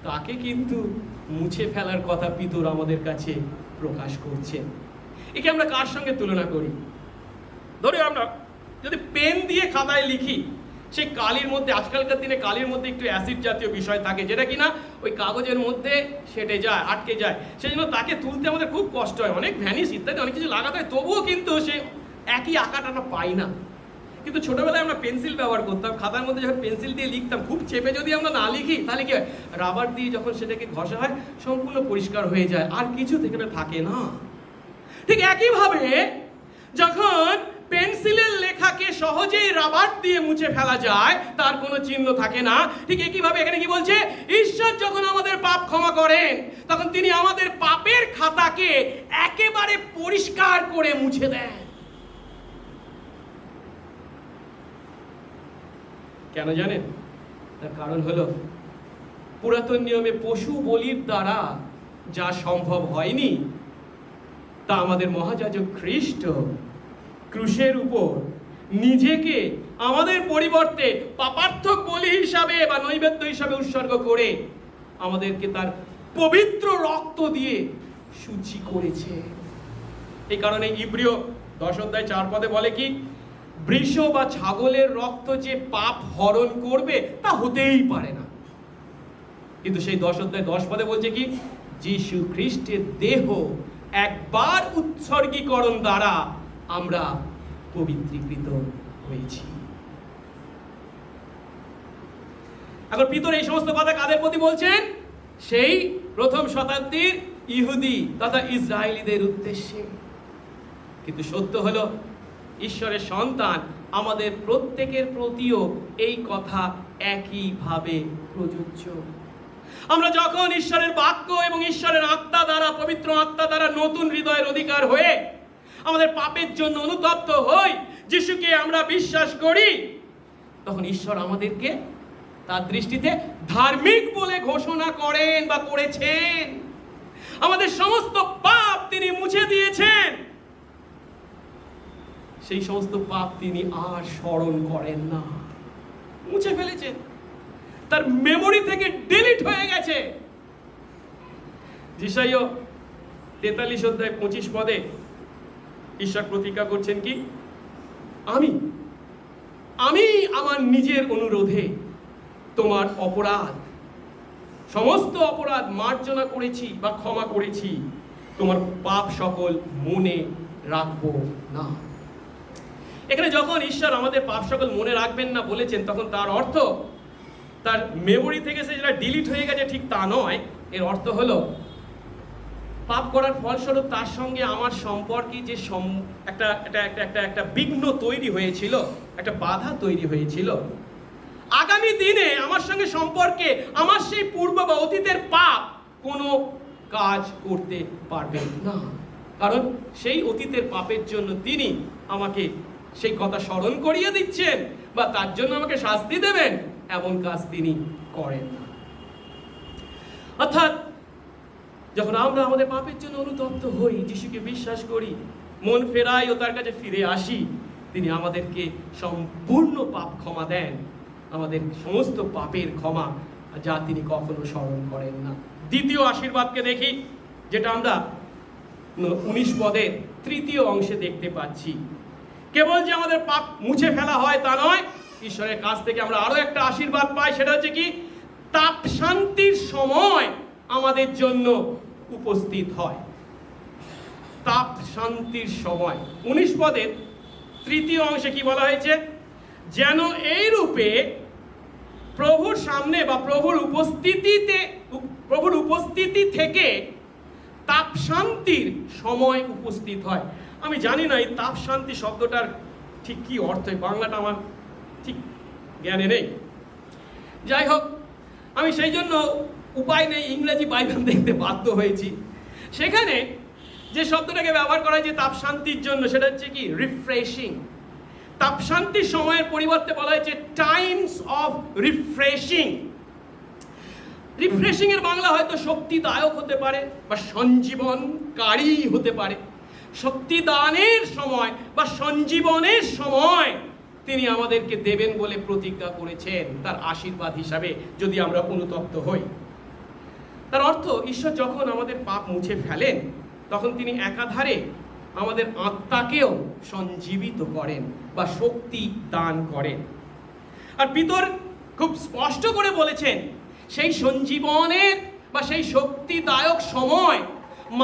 তাকে কিন্তু মুছে ফেলার কথা পিতর আমাদের কাছে প্রকাশ করছেন। একে আমরা কার সঙ্গে তুলনা করি? ধরে আমরা যদি পেন দিয়ে খাতায় লিখি, সেই কালির মধ্যে, আজকালকার দিনে কালির মধ্যে একটু অ্যাসিড জাতীয় বিষয় থাকে, যেটা কিনা ওই কাগজের মধ্যে সেটে যায়, আটকে যায়। সেই জন্য তাকে তুলতে আমাদের খুব কষ্ট হয়, অনেক ভ্যানিশ ইত্যাদি অনেক কিছু লাগাতে হয়, তবুও কিন্তু সে একই আঁকাটা পাই না। কিন্তু ছোটবেলায় আমরা পেন্সিল ব্যবহার করতাম, খাতার মধ্যে যখন পেন্সিল দিয়ে লিখতাম, খুব চেপে যদি আমরা না লিখি তাহলে কি হয়, রাবার দিয়ে যখন সেটাকে ঘষা হয় সম্পূর্ণ পরিষ্কার হয়ে যায়, আর কিছু থেকে থাকে না। ঠিক একইভাবে যখন পেন্সিলের লেখাকে সহজেই রাবার দিয়ে মুছে ফেলা যায়, তার কোনো চিহ্ন থাকে না, ঠিক একইভাবে এখানে কি বলছে, ঈশ্বর যখন আমাদের পাপ ক্ষমা করেন তখন তিনি আমাদের পাপের খাতাকে একেবারে পরিষ্কার করে মুছে দেন। কেন জানেন? তার কারণ হলো পুরাতন নিয়মে পশু বলির দ্বারা যা সম্ভব হয়নি, তা আমাদের মহাযাজক খ্রিস্ট ক্রুশের উপর নিজেকে আমাদের পরিবর্তে পাপার্থক বলি হিসাবে বা নৈবেদ্য হিসাবে উৎসর্গ করে আমাদেরকে তার পবিত্র রক্ত দিয়ে শুচি করেছে। এই কারণে ইব্রিয় 10 অধ্যায় 4 পদে বলে কি, বৃষ বা ছাগলের রক্ত যে পাপ হরণ করবে তা হতেই পারে না। কিন্তু সেই 10 অধ্যায় 10 পদে বলছে কি, যীশু খ্রিস্টের দেহ একবার উৎসর্গীকরণ দ্বারা আমরা পবিত্রীকৃত হয়েছি। এখন পিতর এই সমস্ত কথা কাদের প্রতি বলছেন? সেই প্রথম শতাব্দীর ইহুদি তথা ইসরায়েলীদের উদ্দেশ্যে। কিন্তু সত্য হলো ঈশ্বরের সন্তান আমাদের প্রত্যেকের প্রতিও এই কথা একইভাবে প্রযোজ্য। আমরা যখন ঈশ্বরের বাক্য এবং ঈশ্বরের আত্মা দ্বারা, পবিত্র আত্মা দ্বারা নতুন হৃদয়ের অধিকার হয়ে আমাদের পাপের জন্য অনুতপ্ত হই, যিশুকে আমরা বিশ্বাস করি, তখন ঈশ্বর আমাদেরকে তার দৃষ্টিতে ধার্মিক বলে ঘোষণা করেন বা করেছেন। আমাদের সমস্ত পাপ তিনি মুছে দিয়েছেন, সেই সমস্ত পাপ তিনি আর স্মরণ করেন না, মুছে ফেলেছেন, তার মেমোরি থেকে ডিলিট হয়ে গেছে। যিশাইয়া 43 অধ্যায় 25 পদে ঈশ্বর প্রতিজ্ঞা করছেন কি, আমি আমার নিজের অনুরোধে তোমার অপরাধ, সমস্ত অপরাধ মার্জনা করেছি বা ক্ষমা করেছি, তোমার পাপ সকল মনে রাখবো না। এখানে যখন ঈশ্বর আমাদের পাপ সকল মনে রাখবেন না বলেছেন, তখন তার অর্থ তার মেমোরি থেকে সে যেটা ডিলিট হয়ে গেছে ঠিক তা নয়। এর অর্থ হলো পাপ করার ফলস্বরূপ তার সঙ্গে আমার সম্পর্কে যে একটা বিঘ্ন তৈরি হয়েছিল, একটা বাধা তৈরি হয়েছিল, আগামী দিনে আমার সঙ্গে সম্পর্কে আমার সেই পূর্ব বা অতীতের পাপ কোনো কাজ করতে পারবেন না। কারণ সেই অতীতের পাপের জন্য তিনি আমাকে সেই কথা স্মরণ করিয়ে দিচ্ছেন বা তার জন্য আমাকে শাস্তি দেবেন, এমন কাজ তিনি করেন না। অর্থাৎ যখন আমরা আমাদের পাপের জন্য অনুতপ্ত হই, যিশুকে বিশ্বাস করি, মন ফেরাই ও তার কাছে ফিরে আসি, তিনি আমাদেরকে সম্পূর্ণ পাপ ক্ষমা দেন, আমাদের সমস্ত পাপের ক্ষমা, যা তিনি কখনো স্মরণ করেন না। দ্বিতীয় আশীর্বাদকে দেখি, যেটা আমরা 19 পদের তৃতীয় অংশে দেখতে পাচ্ছি। কেবল যে আমাদের পাপ মুছে ফেলা হয় তা নয়, ঈশ্বরের কাছ থেকে আমরা আরো একটা আশীর্বাদ পাই, সেটা হচ্ছে কি, তাপ শান্তির সময় আমাদের জন্য উপস্থিত হয়। তাপ শান্তির সময় 19 পদের তৃতীয় অংশে কি বলা হয়েছে, যেন এই রূপে প্রভুর সামনে বা প্রভুর উপস্থিতি থেকে তাপ শান্তির সময় উপস্থিত হয়। আমি জানি না এই তাপ শান্তি শব্দটার ঠিক কি অর্থ, বাংলাটা আমার ঠিক জ্ঞানে নেই। যাই হোক, আমি সেই জন্য উপায় নেই ইংরেজি বাইবেল দেখতে বাধ্য হয়েছি। সেখানে যে শব্দটাকে ব্যবহার করা হয়েছে তাপ শান্তির জন্য, সেটা হচ্ছে কি, রিফ্রেশিং। তাপ শান্তির সময়ের পরিবর্তে বলা হয়েছে টাইমস অফ রিফ্রেশিং। রিফ্রেশিং এর বাংলা হয়তো শক্তিদায়ক হতে পারে বা সঞ্জীবনকারী হতে পারে। শক্তিদানের সময় বা সঞ্জীবনের সময় তিনি আমাদেরকে দেবেন বলে প্রতিজ্ঞা করেছেন, তার আশীর্বাদ হিসাবে, যদি আমরা অনুতপ্ত হই। তার অর্থ, ঈশ্বর যখন আমাদের পাপ মুছে ফেলেন, তখন তিনি একাধারে আমাদের আত্মাকেও সঞ্জীবিত করেন বা শক্তি দান করেন। আর পিতর খুব স্পষ্ট করে বলেছেন, সেই সঞ্জীবনের বা সেই শক্তিদায়ক সময়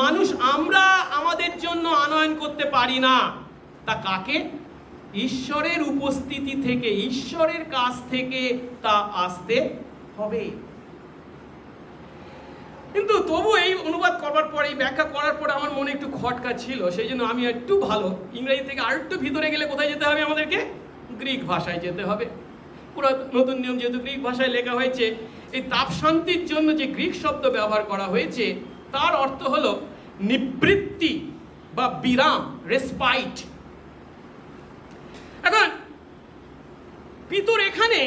মানুষ আমরা আমাদের জন্য আনয়ন করতে পারি না। তা কাকে? ঈশ্বরের উপস্থিতি থেকে, ঈশ্বরের কাছ থেকে তা আসতে হবে। কিন্তু তবু এই অনুবাদ করবার পরে, এই ব্যাখ্যা করার পরে আমার মনে একটু খটকা ছিল। সেই জন্য আমি একটু ভালো ইংরেজি থেকে আর একটু ভিতরে গেলে কোথায় যেতে হবে আমাদেরকে? গ্রিক ভাষায় যেতে হবে। পুরো নতুন নিয়ম যেহেতু গ্রিক ভাষায় লেখা হয়েছে, এই তাপ শান্তির জন্য যে গ্রিক শব্দ ব্যবহার করা হয়েছে তার অর্থ হলো নিবৃত্তি বা বিরাম, রেসপাইট। এখন পিতর এখানে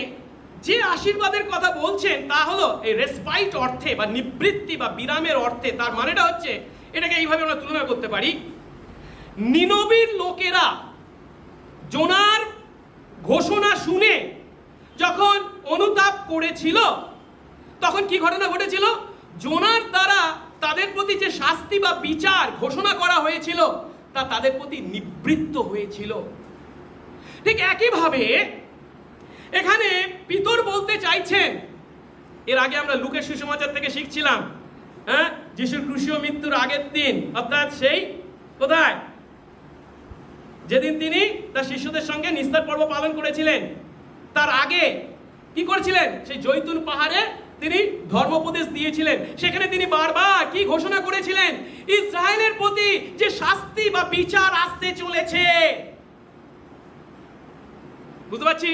যে আশীর্বাদের কথা বলছেন তা হলো এই রেসপাইট অর্থে বা নিবৃত্তি বা বিরামের অর্থে। তার মানেটা হচ্ছে, এটাকে এইভাবে আমরা তুলনা করতে পারি, নিনবীর লোকেরা জোনার ঘোষণা শুনে যখন অনুতাপ করেছিল, তখন কি ঘটনা ঘটেছিল? জোনার দ্বারা তাদের প্রতি যে শাস্তি বা বিচার ঘোষণা করা হয়েছিল তা তাদের প্রতি নিবৃত্ত হয়েছিল। ঠিক একইভাবে এখানে পিতর বলতে চাইছেন, এর আগে আমরা লুকের সুসমাচার থেকে শিখছিলাম, যিশুর ক্রুশীয় মৃত্যুর আগের দিন, অর্থাৎ সেই কোথায়, যেদিন তিনি তার শিষ্যদের সঙ্গে নিস্তার পর্ব পালন করেছিলেন, তার আগে কি করেছিলেন? সেই জৈতুন পাহাড়ে তিনি ধর্মোপদেশ দিয়েছিলেন। সেখানে তিনি বারবার কি ঘোষণা করেছিলেন? ইসরায়েলের প্রতি যে শাস্তি বা বিচার আসতে চলেছে। বুঝতে পারছি?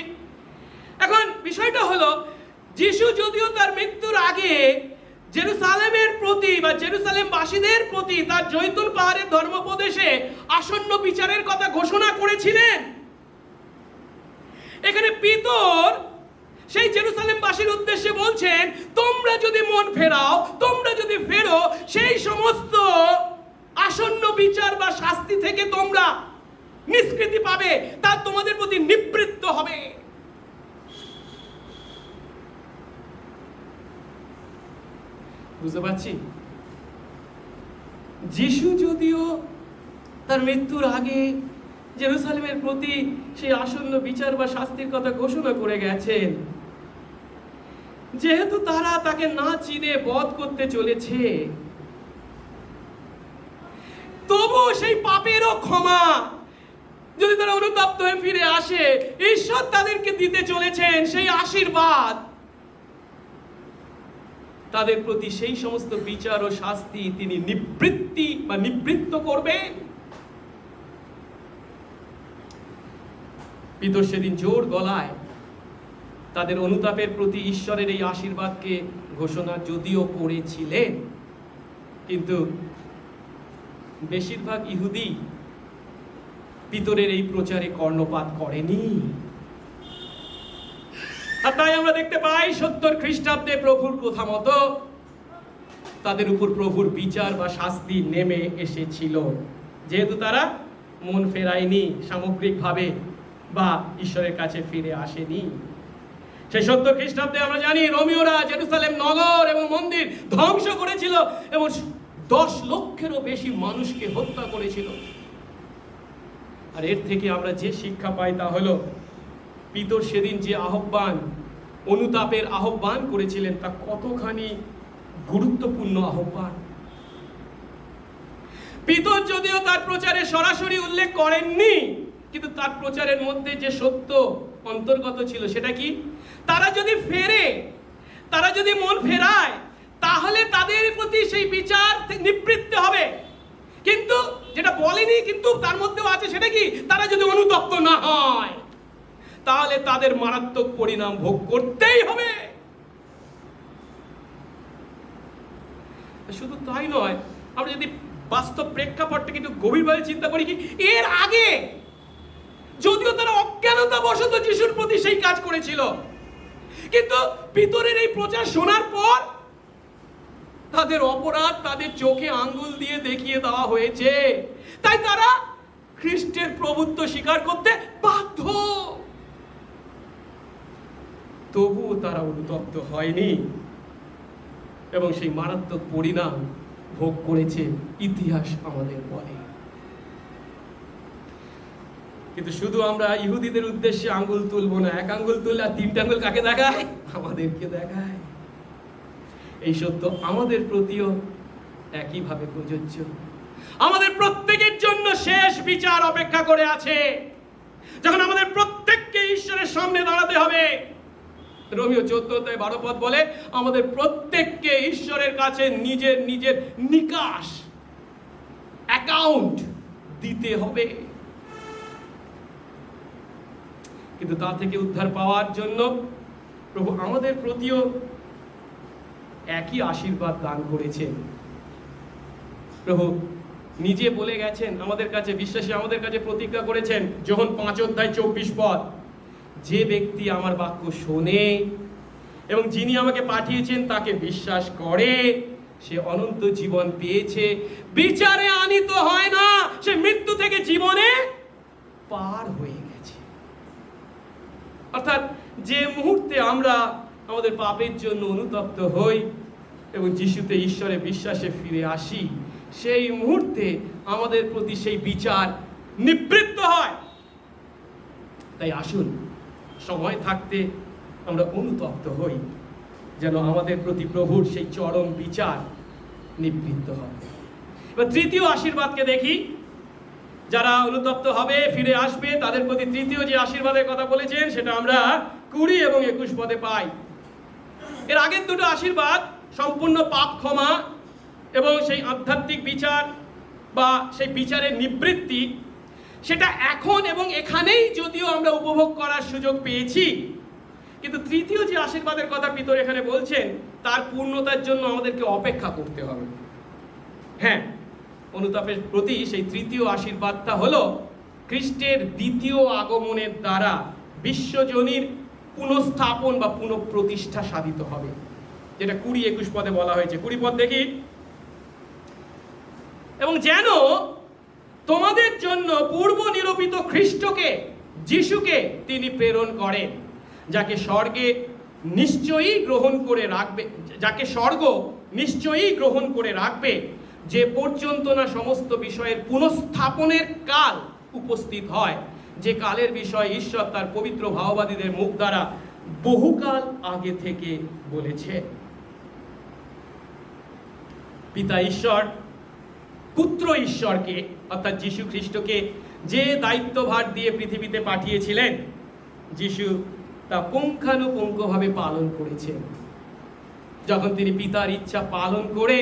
এখন বিষয়টা হলো, যিশু যদিও তার মৃত্যুর আগে জেরুসালেমের প্রতি বা জেরুসালেমবাসীদের প্রতি তার জৈতুন পাহাড়ের ধর্মোপদেশে আসন্ন বিচারের কথা ঘোষণা করেছিলেন, এখানে পিতর সেই জেরুসালেমবাসীর উদ্দেশ্যে বলছেন, তোমরা যদি মন ফেরাও, তোমরা যদি ফেরো, সেই সমস্ত আসন্ন বিচার বা শাস্তি থেকে তোমরা নিষ্কৃতি পাবে, তা তোমাদের প্রতি নিবৃত্ত হবে। বুঝতে পারছি? যিশু যদিও তার মৃত্যুর আগে জেরুসালেমের প্রতি সেই আসন্ন বিচার বা শাস্তির কথা ঘোষণা করে গেছেন, যেহেতু তারা তাকে না চিনে বধ করতে চলেছে, তবু সেই পাপেরও ক্ষমা যদি তারা অনুতপ্ত হয়ে ফিরে আসে, ঈশ্বর তাদেরকে দিতে চলেছেন সেই আশীর্বাদ। তাদের প্রতি সেই সমস্ত বিচার ও শাস্তি তিনি নিবৃত্ত করবেন। পিতর সেদিন জোর গলায় তাদের অনুতাপের প্রতি ঈশ্বরের এই আশীর্বাদকে ঘোষণা যদিও করেছিলেন, কিন্তু বেশিরভাগ ইহুদি পিতরের এই প্রচারে কর্ণপাত করেনি। আর তাই আমরা দেখতে পাই 70 খ্রিস্টাব্দে প্রভুর কথা মতো তাদের উপর প্রভুর বিচার বা শাস্তি নেমে এসেছিল, যেহেতু তারা মন ফেরায়নি সামগ্রিকভাবে বা ঈশ্বরের কাছে ফিরে আসেনি। সেই 70 খ্রিস্টাব্দে আমরা জানি রোমীয়রা জেরুসালেম নগর এবং মন্দির ধ্বংস করেছিল এবং 10 লক্ষেরও বেশি মানুষকে হত্যা করেছিল। আর এর থেকে আমরা যে শিক্ষা পাই তা হলো পিতর সেদিন যে আহ্বান, অনুতাপের আহ্বান করেছিলেন তা কতখানি গুরুত্বপূর্ণ আহ্বান। পিতর যদিও তার প্রচারে সরাসরি উল্লেখ করেননি, কিন্তু তার প্রচারের মধ্যে যে সত্য অন্তর্গত ছিল সেটা কি? তারা যদি ফেরে, তারা যদি মন ফেরায়, তাহলে তাদের প্রতি সেই বিচার নিবৃত্ত হবে। কিন্তু যেটা বলেনি, কিন্তু তার মধ্যেও আছে, সেটা কি? তারা যদি অনুতপ্ত না হয় তাহলে তাদের মারাত্মক পরিণাম ভোগ করতেই হবে। শুধু তাই নয়, আমরা যদি বাস্তব প্রেক্ষাপটটাকে একটু গভীরভাবে চিন্তা করি, কি এর আগে যদিও তারা অজ্ঞানতাবশত যিশুর প্রতি সেই কাজ করেছিল, কিন্তু পিতরের এই প্রচার শোনার পর তাদের অপরাধ তাদের চোখে আঙ্গুল দিয়ে দেখিয়ে দেওয়া হয়েছে, তাই তারা খ্রিস্টের প্রভুত্ব স্বীকার করতে বাধ্য। তবুও তারা অনুতপ্ত হয়নি এবং সেই মারাত্মক পরিণাম ভোগ করেছে, ইতিহাস আমাদের বলে। কিন্তু শুধু আমরা ইহুদিদের উদ্দেশ্যে আঙ্গুল তুলবো না, এক আঙ্গুল তুললে আর 3টে আঙ্গুল কাকে দেখায়? আমাদেরকে দেখায়। এই সত্য আমাদের প্রতিও একইভাবে প্রযোজ্য। আমাদের প্রত্যেকের জন্য শেষ বিচার অপেক্ষা করে আছে, যখন আমাদের প্রত্যেককে ঈশ্বরের সামনে দাঁড়াতে হবে। রোমীয় 14:12 পদ বলে আমাদের প্রত্যেককে ঈশ্বরের কাছে নিজের নিজের নিকাশ, অ্যাকাউন্ট দিতে হবে। কিন্তু তা থেকে উদ্ধার পাওয়ার জন্য প্রভু আমাদের প্রতিও একই আশীর্বাদ দান করেছেন। প্রভু নিজে বলে গেছেন আমাদের কাছে, বিশ্বাসী আমাদের কাছে প্রতিজ্ঞা করেছেন, যোহন 5:24 পদ, যে ব্যক্তি আমার বাক্য শোনে এবং যিনি আমাকে পাঠিয়েছেন তাকে বিশ্বাস করে সে অনন্ত জীবন পেয়েছে, বিচারে আনিত হয় না, সে মৃত্যু থেকে জীবনে পার হয়ে গেছে। অর্থাৎ যে মুহূর্তে আমরা আমাদের পাপের জন্য অনুতপ্ত হই এবং যিশুতে ঈশ্বরের বিশ্বাসে ফিরে আসি, সেই মুহূর্তে আমাদের প্রতি সেই বিচার নিবৃত্ত হয়। তাই আসুন সময় থাকতে আমরা অনুতপ্ত হই, যেন আমাদের প্রতি প্রভুর সেই চরম বিচার নিবৃত্ত হয়। এবার তৃতীয় আশীর্বাদকে দেখি, যারা অনুতপ্ত হবে, ফিরে আসবে, তাদের প্রতি তৃতীয় যে আশীর্বাদের কথা বলেছেন সেটা আমরা 20 এবং 21 পদে পাই। এর আগের দুটো আশীর্বাদ সম্পূর্ণ পাপ ক্ষমা এবং সেই আধ্যাত্মিক বিচার বা সেই বিচারের নিবৃত্তি, সেটা এখন এবং এখানেই যদিও আমরা উপভোগ করার সুযোগ পেয়েছি, কিন্তু তৃতীয় যে আশীর্বাদের কথা পিতর এখানে বলছেন তার পূর্ণতার জন্য আমাদেরকে অপেক্ষা করতে হবে। হ্যাঁ, অনুতাপের প্রতি সেই তৃতীয় আশীর্বাদটা হলো খ্রিস্টের দ্বিতীয় আগমনের দ্বারা বিশ্বজনীর পুনঃস্থাপন বা পুনঃপ্রতিষ্ঠা সাধিত হবে, যেটা 20-21 পদে বলা হয়েছে। 20 পদ দেখি, এবং যেন তোমাদের জন্য পূর্ব নিরূপিত খ্রিস্টকে, যিশুকে তিনি প্রেরণ করেন, যাকে স্বর্গে নিশ্চয়ই গ্রহণ করে রাখবে, যাকে স্বর্গ নিশ্চয়ই গ্রহণ করে রাখবে, যে পর্যন্ত না সমস্ত বিষয়ের পুনঃস্থাপনের কাল উপস্থিত হয়, যে কালের বিষয় ঈশ্বর তার পবিত্র ভাববাদীদের মুখ দ্বারা বহুকাল আগে থেকে বলেছে। পিতা ঈশ্বর পুত্র ঈশ্বরকে অর্থাৎ যীশু খ্রিস্টকে যে দায়িত্বভার দিয়ে পৃথিবীতে পাঠিয়েছিলেন, যীশু তা পুঙ্খানুপুঙ্খভাবে পালন করেছেন। যখন তিনি পিতার ইচ্ছা পালন করে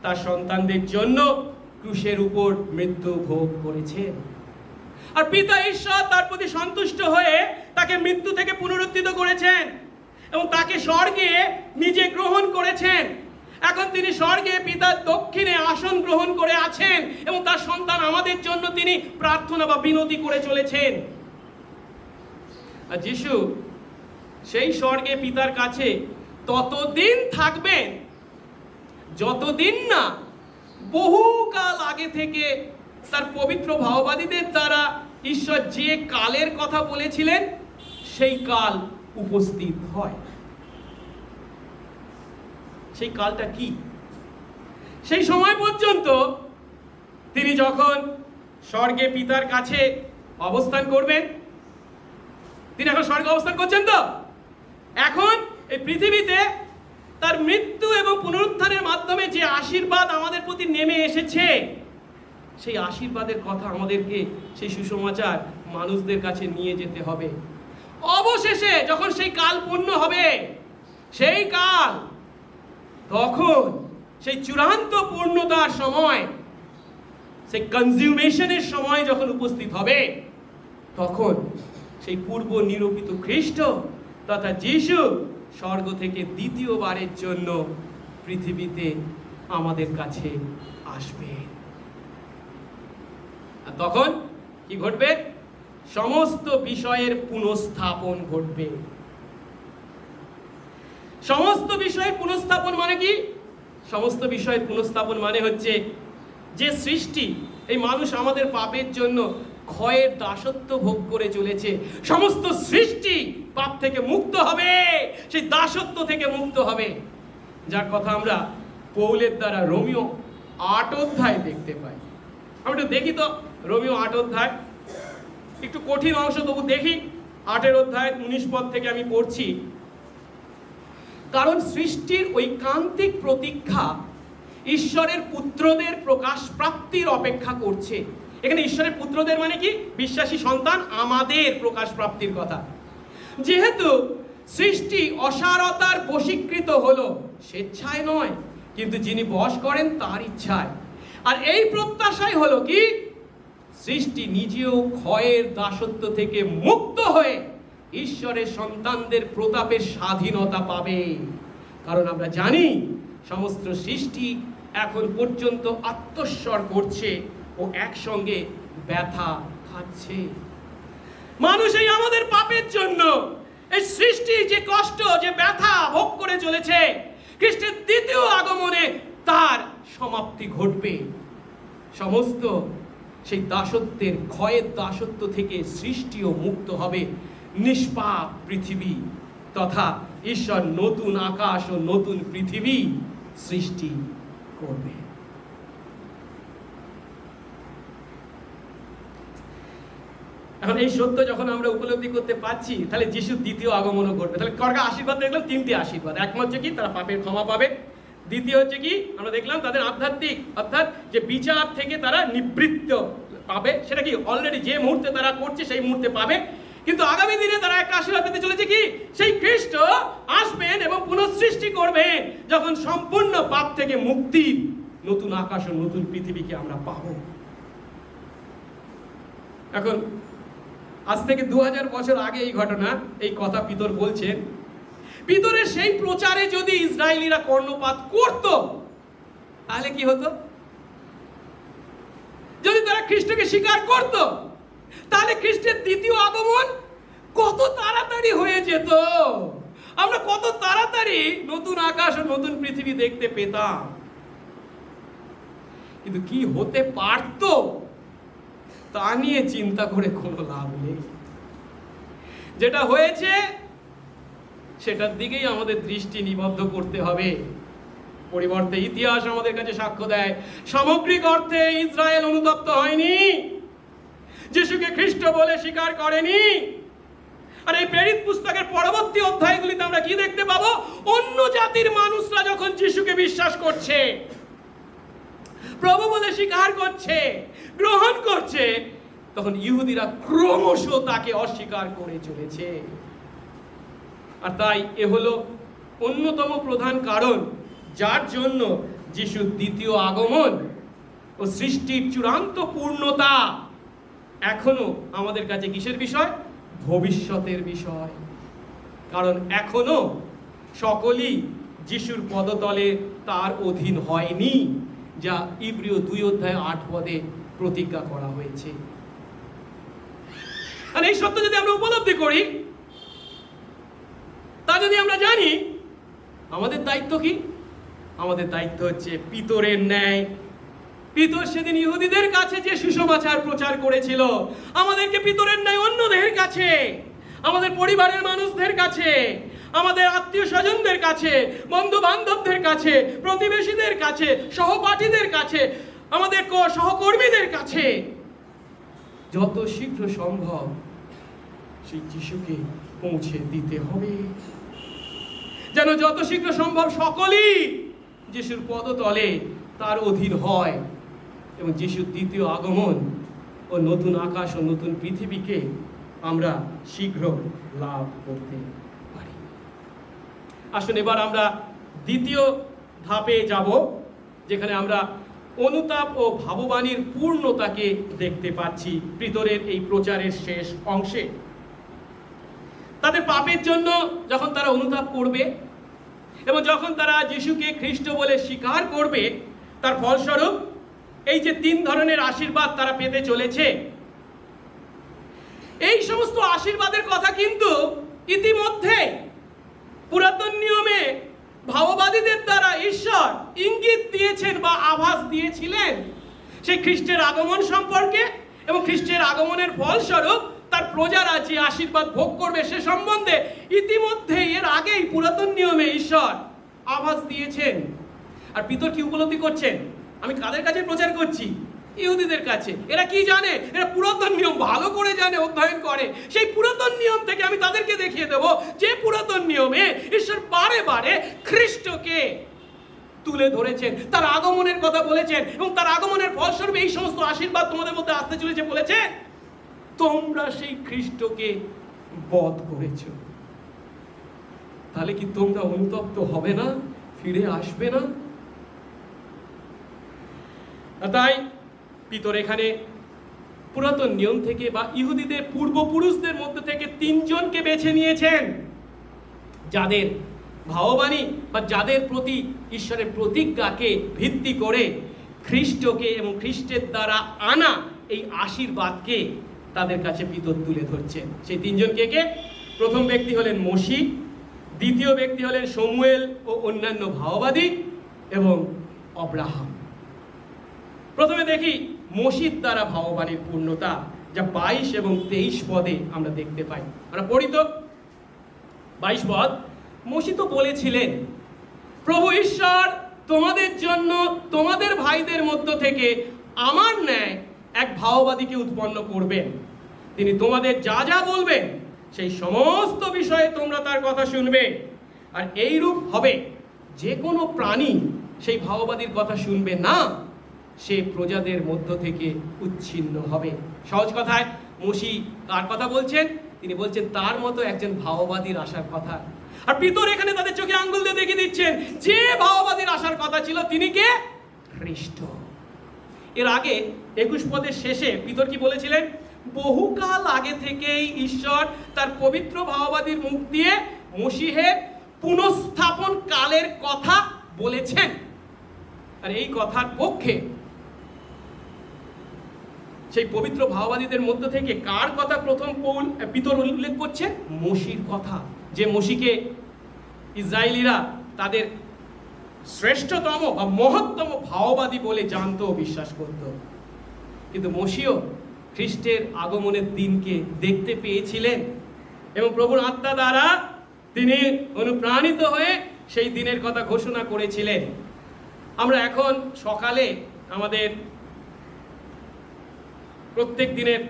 তার সন্তানদের জন্য ক্রুশের উপর মৃত্যু ভোগ করেছেন। আর পিতা ঈশ্বর তার প্রতি সন্তুষ্ট হয়ে তাকে মৃত্যু থেকে পুনরুত্থিত করেছেন এবং তাকে স্বর্গে নিজে গ্রহণ করেছেন। এখন তিনি স্বর্গে পিতার দক্ষিণে আসন গ্রহণ করে আছেন এবং তার সন্তান আমাদের জন্য তিনি প্রার্থনা বা বিনতি করে চলেছেন। আর যিশু সেই স্বর্গে পিতার কাছে ততদিন থাকবেন যতদিন না বহুকাল আগে থেকে তার পবিত্র ভাববাদীদের দ্বারা ঈশ্বর যে কালের কথা বলেছিলেন সেই কাল উপস্থিত হয়। সেই কালটা কি? সেই সময় পর্যন্ত তিনি যখন স্বর্গে পিতার কাছে অবস্থান করবেন, তিনি এখন স্বর্গে অবস্থান করছেন। তো এখন এই পৃথিবীতে তার মৃত্যু এবং পুনরুত্থানের মাধ্যমে যে আশীর্বাদ আমাদের প্রতি নেমে এসেছে, সেই আশীর্বাদের কথা আমাদেরকে, সেই সুসমাচার মানুষদের কাছে নিয়ে যেতে হবে। অবশেষে যখন সেই কাল পূর্ণ হবে, সেই কাল, তখন সেই চূড়ান্ত পূর্ণতার সময়, সেই কনজিউমেশনের সময় যখন উপস্থিত হবে, তখন সেই পূর্ব নিরূপিত খ্রিস্ট তথা যিশু স্বর্গ থেকে দ্বিতীয়বারের জন্য পৃথিবীতে আমাদের কাছে আসবে। আর তখন কি ঘটবে? সমস্ত বিষয়ের পুনঃস্থাপন ঘটবে। সমস্ত বিষয়ের পুনঃস্থাপন মানে কি? সমস্ত বিষয়ের পুনঃস্থাপন মানে হচ্ছে যে সৃষ্টি, এই মানুষ আমাদের পাপের জন্য ক্ষয়ের দাসত্ব ভোগ করে চলেছে, সমস্ত সৃষ্টি পাপ থেকে মুক্ত হবে, সেই দাসত্ব থেকে মুক্ত হবে, যার কথা আমরা পৌলের দ্বারা রোমিও 8 অধ্যায় দেখতে পাই। আমরা একটু দেখি তো রোমিও 8 অধ্যায়, একটু কঠিন অংশ তবু দেখি। 8 অধ্যায় 19 পদ থেকে আমি পড়ছি। কারণ সৃষ্টির ঐকান্তিক প্রতীক্ষা ঈশ্বরের পুত্রদের প্রকাশ প্রাপ্তির অপেক্ষা করছে। এখানে ঈশ্বরের পুত্রদের মানে কি? বিশ্বাসী সন্তান, আমাদের প্রকাশ প্রাপ্তির কথা। যেহেতু সৃষ্টি অসারতার বশীকৃত হলো, স্বেচ্ছায় নয়, কিন্তু যিনি বশ করেন তার ইচ্ছায়। আর এই প্রত্যাশাই হলো কি? সৃষ্টি নিজেও ক্ষয়ের দাসত্ব থেকে মুক্ত হয়ে ঈশ্বরের সন্তানদের প্রতাপের স্বাধীনতা পাবে। কারণ আমরা জানি সমস্ত সৃষ্টি এখন পর্যন্ত আত্মস্বর করছে ও একসঙ্গে ব্যথা খাচ্ছে। মানুষ এই আমাদের পাপের জন্য এই সৃষ্টি যে কষ্ট, যে ব্যথা ভোগ করে চলেছে, খ্রিস্টের দ্বিতীয় আগমনে তার সমাপ্তি ঘটবে। সমস্ত সেই দাসত্বের, ক্ষয়ের দাসত্ব থেকে সৃষ্টিও মুক্ত হবে। নিষ্পাপ পৃথিবী তথা ঈশ্বর নতুন আকাশ ও নতুন পৃথিবী সৃষ্টি করবে। এখন এই সত্য যখন আমরা উপলব্ধি করতে পারছি, তাহলে যিশুর দ্বিতীয় আগমনও ঘটবে। তাহলে কর্গা আশীর্বাদ দেখলাম, 3টি আশীর্বাদ। এক হচ্ছে কি? তারা পাপের ক্ষমা পাবে। দ্বিতীয় হচ্ছে কি? আমরা দেখলাম তাদের আধ্যাত্মিক, অর্থাৎ যে বিচার থেকে তারা নিবৃত্ত পাবে। সেটা কি? অলরেডি যে মুহূর্তে তারা করছে সেই মুহূর্তে পাবে। কিন্তু আগামী দিনে তারা একটা আশীর্বাদ পেতে চলেছে কি? সেই খ্রিস্ট আসবেন এবং পুনঃসৃষ্টি করবেন, যখন সম্পূর্ণ পাপ থেকে মুক্তি, নতুন আকাশ ও নতুন পৃথিবীকে আমরা পাব। এখন আজ থেকে 2000 বছর আগে এই ঘটনা, এই কথা পিতর বলছেন। পিতরের সেই প্রচারে যদি ইসরায়েলিরা কর্ণপাত করত, তাহলে কি হতো? যদি তারা খ্রিস্টকে স্বীকার করত, তাহলে খ্রিস্টের দ্বিতীয় আগমন কত তাড়াতাড়ি হয়ে যেত। আমরা কত তাড়াতাড়ি নতুন আকাশ ও নতুন পৃথিবী দেখতে পেতাম। কিন্তু কি হতে পারত তা নিয়ে চিন্তা করে কোনো লাভ নেই। যেটা হয়েছে সেটার দিকেই আমাদের দৃষ্টি নিবদ্ধ করতে হবে। পরিবর্তে ইতিহাস আমাদের কাছে সাক্ষ্য দেয়, সামগ্রিক অর্থে ইসরায়েল অনুতপ্ত হয়নি, যিশুকে খ্রিস্ট বলে স্বীকার করেনি। আর এই প্রেরিত পুস্তকের পরবর্তী অধ্যায়গুলিতে আমরা কি দেখতে পাবো? অন্য জাতির মানুষরা যখন যিশুকে বিশ্বাস করছে, প্রভু বলে স্বীকার করছে, গ্রহণ করছে, তখন ইহুদিরা ক্রমশ তাকে অস্বীকার করে চলেছে। আর তাই এ হলো অন্যতম প্রধান কারণ যার জন্য যিশুর দ্বিতীয় আগমন ও সৃষ্টির চূড়ান্ত পূর্ণতা এখনো আমাদের কাছে কিসের বিষয়? ভবিষ্যতের বিষয়। কারণ এখনো সকলেই যিশুর পদতলে তার অধীন হয়নি, যা ইব্রিয় 2:8 প্রতিজ্ঞা করা হয়েছে। আর এই সত্য যদি আমরা উপলব্ধি করি, তা যদি আমরা জানি, আমাদের দায়িত্ব কি? আমাদের দায়িত্ব হচ্ছে পিতরের ন্যায়। পিতর সেদিন ইহুদিদের কাছে যে সুসমাচার প্রচার করেছিল, আমাদেরকে পিতরের ন্যায় অন্যদের কাছে, আমাদের পরিবারের মানুষদের কাছে, আমাদের আত্মীয় স্বজনদের কাছে, বন্ধু বান্ধবদের কাছে, প্রতিবেশীদের কাছে, সহপাঠীদের কাছে, আমাদের সহকর্মীদের কাছে যত শীঘ্র সম্ভব সেই যিশুকে পৌঁছে দিতে হবে, যেন যত শীঘ্র সম্ভব সকলেই যিশুর পদতলে তার অধীন হয় এবং যিশুর দ্বিতীয় আগমন ও নতুন আকাশ ও নতুন পৃথিবীকে আমরা শীঘ্র লাভ করতে পারি। আসুন এবার আমরা দ্বিতীয় ধাপে যাব, যেখানে আমরা অনুতাপ ও ভাববাণীর পূর্ণতাকে দেখতে পাচ্ছি পিতরের এই প্রচারের শেষ অংশে। তাদের পাপের জন্য যখন তারা অনুতাপ করবে এবং যখন তারা যিশুকে খ্রিস্ট বলে স্বীকার করবে, তার ফলস্বরূপ এই যে 3 ধরনের আশীর্বাদ তারা পেতে চলেছে, এই সমস্ত আশীর্বাদের কথা কিন্তু ইতিমধ্যে পুরাতন নিয়মে ভাববাদীদের দ্বারা ঈশ্বর ইঙ্গিত দিয়েছেন বা আভাস দিয়েছিলেন সেই খ্রিস্টের আগমন সম্পর্কে, এবং খ্রিস্টের আগমনের ফলস্বরূপ তার প্রজারা যে আশীর্বাদ ভোগ করবে সে সম্বন্ধে ইতিমধ্যে এর আগেই পুরাতন নিয়মে ঈশ্বর আভাস দিয়েছেন। আর পিতর কি উপলব্ধি করছেন? আমি কাদের কাছে প্রচার করছি? ইহুদিদের কাছে। এরা কি জানে? এরা পুরাতন নিয়ম ভালো করে জানে, অধ্যয়ন করে। সেই পুরাতন নিয়ম থেকে আমি তাদেরকে দেখিয়ে দেব যে পুরাতন নিয়মে ঈশ্বর বারে বারে খ্রিস্টকে তুলে ধরেছেন, তার আগমনের কথা বলেছেন, এবং তার আগমনের ফলস্বরূপ এই সমস্ত আশীর্বাদ তোমাদের মধ্যে আসতে চলেছে বলেছে। তোমরা সেই খ্রিস্টকে বধ করেছ, তাহলে কি তোমরা অনুতপ্ত হবে না? ফিরে আসবে না? তাই পিতর এখানে পুরাতন নিয়ম থেকে বা ইহুদিদের পূর্বপুরুষদের মধ্যে থেকে 3 জনকে বেছে নিয়েছেন, যাদের ভাববাণী বা যাদের প্রতি ঈশ্বরের প্রতিজ্ঞাকে ভিত্তি করে খ্রিস্টকে এবং খ্রিস্টের দ্বারা আনা এই আশীর্বাদকে তাদের কাছে পিতর তুলে ধরছেন। সেই 3 জন কে? প্রথম ব্যক্তি হলেন মোশি, দ্বিতীয় ব্যক্তি হলেন শমুয়েল ও অন্যান্য ভাববাদী, এবং অব্রাহাম। প্রথমে দেখি মোশির দ্বারা ভাববাণীর পূর্ণতা, যা 22 এবং 23 পদে আমরা দেখতে পাই। আমরা পড়ি তো 22 পদ। মোশি তো বলেছিলেন, প্রভু ঈশ্বর তোমাদের জন্য তোমাদের ভাইদের মধ্য থেকে আমার ন্যায় এক ভাববাদীকে উৎপন্ন করবেন। তিনি তোমাদের যা যা বলবেন সেই সমস্ত বিষয়ে তোমরা তার কথা শুনবে। আর এই রূপ হবে, যে কোনো প্রাণী সেই ভাববাদীর কথা শুনবে না, সে প্রজাদের মধ্য থেকে উচ্ছিন্ন হবে। সহজ কথায় মোশি কার কথা বলছেন? তিনি বলছেন তার মতো একজন ভাববাদীর আসার কথা। আর পিতর এখানে তাদের চোখে আঙ্গুল দিয়ে দেখিয়ে দিচ্ছেন যে ভাববাদীর আসার কথা ছিল, তিনি কে? খ্রিস্ট। এর আগে 21 পদের শেষে পিতর কি বলেছিলেন? বহুকাল আগে থেকেই ঈশ্বর তার পবিত্র ভাববাদীর মুখ দিয়ে মসিহের পুনঃস্থাপন কালের কথা বলেছেন। আর এই কথার পক্ষে সেই পবিত্র ভাববাদীদের মধ্য থেকে কার কথা প্রথম পিতর উল্লেখ করছেন? মসির কথা, যে মসিকে ইসরায়েলিরা তাদের শ্রেষ্ঠতম বা মহত্তম ভাববাদী বলে জানত ও বিশ্বাস করত। কিন্তু মসিও খ্রিস্টের আগমনের দিনকে দেখতে পেয়েছিলেন এবং প্রভুর আত্মা দ্বারা তিনি অনুপ্রাণিত হয়ে সেই দিনের কথা ঘোষণা করেছিলেন। আমরা এখন সকালে আমাদের প্রত্যেক দিনের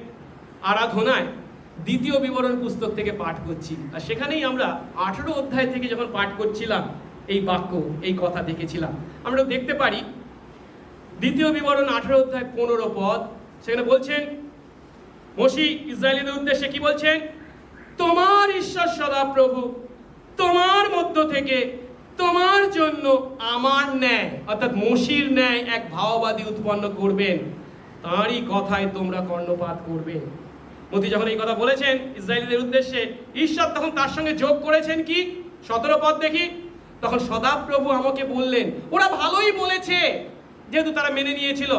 আরাধনায় 2য় বিবরণ পুস্তক থেকে পাঠ করছি। আর সেখানেই আমরা 18 অধ্যায় থেকে যখন পাঠ করছিলাম এই বাক্য, এই কথা দেখেছিলাম। আমরা দেখতে পারি 2য় বিবরণ 18 অধ্যায় 15 পদ, সেখানে বলছেন মসি ইসরায়েলীদের উদ্দেশ্যে কি বলছেন? তোমার ঈশ্বর সদা প্রভু তোমার মধ্য থেকে তোমার জন্য আমার ন্যায় অর্থাৎ মসির ন্যায় এক ভাওবাদী উৎপন্ন করবেন, তাঁরই কথায় তোমরা কর্ণপাত করবে। মতি যখন এই কথা বলেছেন ইসরায়েলীদের উদ্দেশ্যে, ঈশ্বর তখন তার সঙ্গে যোগ করেছেন কি? 17 পদ দেখি। তখন সদাপ্রভু আমাকে বললেন, ওরা ভালোই বলেছে যেহেতু তারা মেনে নিয়েছিল,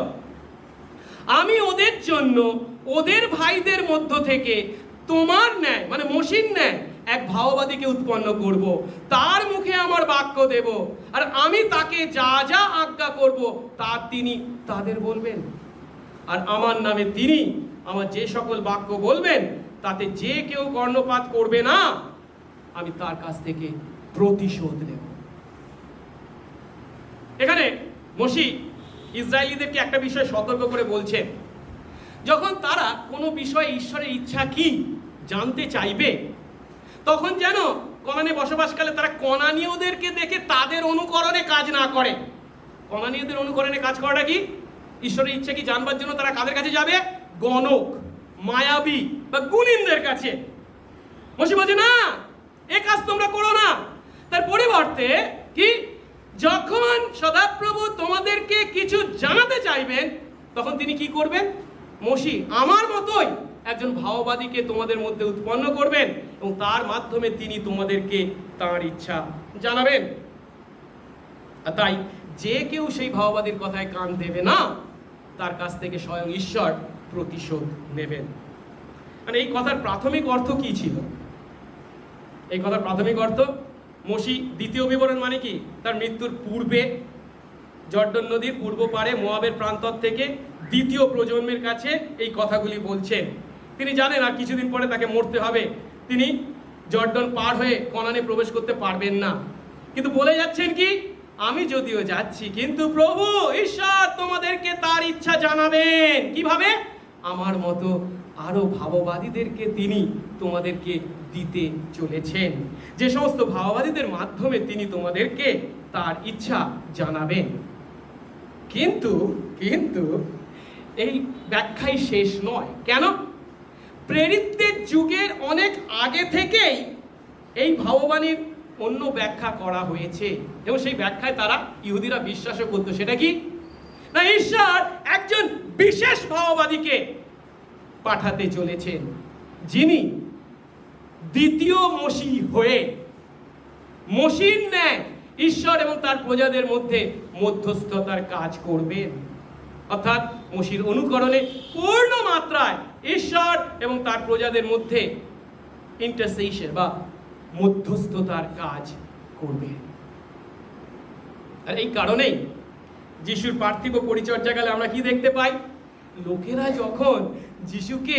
আমি ওদের জন্য ওদের ভাইদের মধ্য থেকে তোমার ন্যায় মানে মসির ন্যায় এক ভাওবাদীকে উৎপন্ন করব, তার মুখে আমার বাক্য দেব, আর আমি তাকে যা যা আজ্ঞা করব তা তিনি তাদের বলবেন। আর আমার নামে তিনি আমার যে সকল বাক্য বলবেন তাতে যে কেউ কর্ণপাত করবে না, আমি তার কাছ থেকে প্রতিশোধ নেব। এখানে মসি ইসরায়েলীদেরকে একটা বিষয় সতর্ক করে বলছেন, যখন তারা কোনো বিষয়ে ঈশ্বরের ইচ্ছা কি জানতে চাইবে, তখন যেন কনানে বসবাসকালে তারা কনানীয়দেরকে দেখে তাদের অনুকরণে কাজ না করে। কনানীয়দের অনুকরণে কাজ করাটা কি? ঈশ্বরের ইচ্ছা কি জানবার জন্য তারা কাদের কাছে যাবে? গণক, মায়াবী বা গুণিনদের কাছে। মসি বলছে না, এ কাজ তোমরা করো না। তার পরিবর্তে কি, যখন সদাপ্রভু তোমাদেরকে কিছু জানাতে চাইবেন তখন তিনি কি করবেন? মসি আমার মতোই একজন ভাওবাদীকে তোমাদের মধ্যে উৎপন্ন করবেন এবং তার মাধ্যমে তিনি তোমাদেরকে তার ইচ্ছা জানাবেন। আর তাই যে কেউ সেই ভাওবাদীর কথায় কান দেবে না, তার কাছ থেকে স্বয়ং ঈশ্বর প্রতিশোধ নেবেন। মানে এই কথার প্রাথমিক অর্থ কি ছিল? এই কথার প্রাথমিক অর্থ, মসি দ্বিতীয় বিবরণ মানে কি, তার মৃত্যুর পূর্বে জর্ডন নদীর পূর্ব পারে মোয়াবের প্রান্তর থেকে দ্বিতীয় প্রজন্মের কাছে এই কথাগুলি বলছেন। তিনি জানেন আর কিছুদিন পরে তাকে মরতে হবে, তিনি জর্ডন পার হয়ে কনানে প্রবেশ করতে পারবেন না, কিন্তু বলে যাচ্ছেন কি, আমি যদিও যাচ্ছি কিন্তু প্রভু ঈশ্বর তোমাদেরকে তার ইচ্ছা জানাবেন। কিভাবে? আমার মতো আরো ভাববাদীদেরকে তিনি তোমাদেরকে দিতে চলেছেন, যে সমস্ত ভাববাদীদের মাধ্যমে তিনি তোমাদেরকে তার ইচ্ছা জানাবেন। কিন্তু কিন্তু এই ব্যাখ্যাই শেষ নয়। কেন? প্রেরিতদের যুগের অনেক আগে থেকেই এই ভাববাণীর অন্য ব্যাখ্যা করা হয়েছে এবং সেই ব্যাখ্যায় তারা ইহুদিরা বিশ্বাসও করত। সেটা কি না, ঈশ্বর একজন বিশেষ ভাববাদীকে পাঠাতে চলেছেন, যিনি দ্বিতীয় মসি হয়ে মসির ন্যায় ঈশ্বর এবং তার প্রজাদের মধ্যে মধ্যস্থতার কাজ করবেন। অর্থাৎ মসির অনুকরণে পূর্ণ মাত্রায় ঈশ্বর এবং তার প্রজাদের মধ্যে ইন্টারসেশন বা মধ্যস্থতার কাজ করবে। আর এই কারণেই যিশুর পার্থিব পরিচর্যাকালে আমরা কি দেখতে পাই? লোকেরা যখন যিশুকে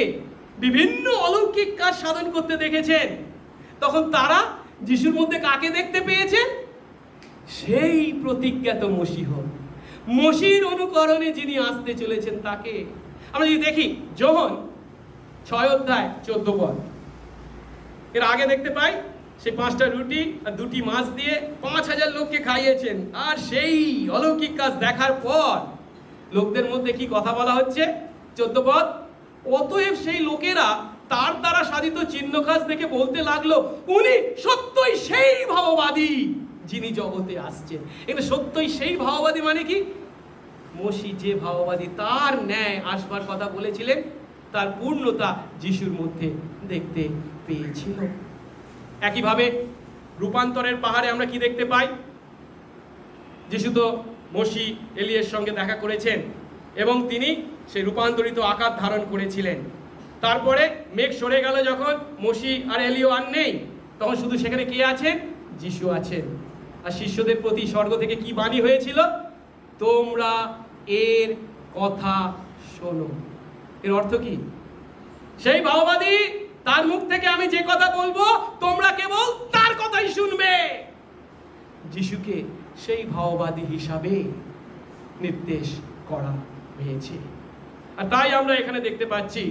বিভিন্ন অলৌকিক কাজ সাধন করতে দেখেছেন, তখন তারা যিশুর মধ্যে কাকে দেখতে পেয়েছেন? সেই প্রতিজ্ঞাত মসীহ, মসির অনুকরণে যিনি আসতে চলেছেন তাকে। আমরা যদি দেখি যোহন 6 অধ্যায় 14 পদ, এর আগে দেখতে পাই সেই 5টা রুটি আর 2টি মাছ দিয়ে 5000 লোককে খাইয়েছেন। আর সেই অলৌকিক কাজ দেখার পর লোকদের মধ্যে কি কথা বলা হচ্ছে? 14 পদ, অতএব সেই লোকেরা তার দ্বারা সাধিত চিহ্ন কাজ দেখে বলতে লাগলো, উনি সত্যই সেই ভাববাদী যিনি জগতে আসছেন। কিন্তু সত্যই সেই ভাববাদী মানে কি? মসি যে ভাববাদী তার ন্যায় আসবার কথা বলেছিলেন, তার পূর্ণতা যিশুর মধ্যে দেখতে পেয়েছিল। একইভাবে রূপান্তরের পাহাড়ে আমরা কি দেখতে পাই? যিশু তো মসি এলিয়ের সঙ্গে দেখা করেছেন এবং তিনি সেই রূপান্তরিত আকার ধারণ করেছিলেন। তারপরে মেঘ সরে গেল, যখন মসি আর এলিও আর নেই, তখন শুধু সেখানে কে আছেন? যিশু আছেন। আর শিষ্যদের প্রতি স্বর্গ থেকে কি বাণী হয়েছিল? তোমরা এর কথা শোনো। এর অর্থ কি? সেই ভাববাদী তার মুখ থেকে আমি যে কথা বলবো তোমরা কেবল তার কথাই শুনবে। যিশুকে সেই ভাববাদী হিসাবে নির্দেশ করা হয়েছে। আর তাই আমরা এখানে দেখতে পাচ্ছি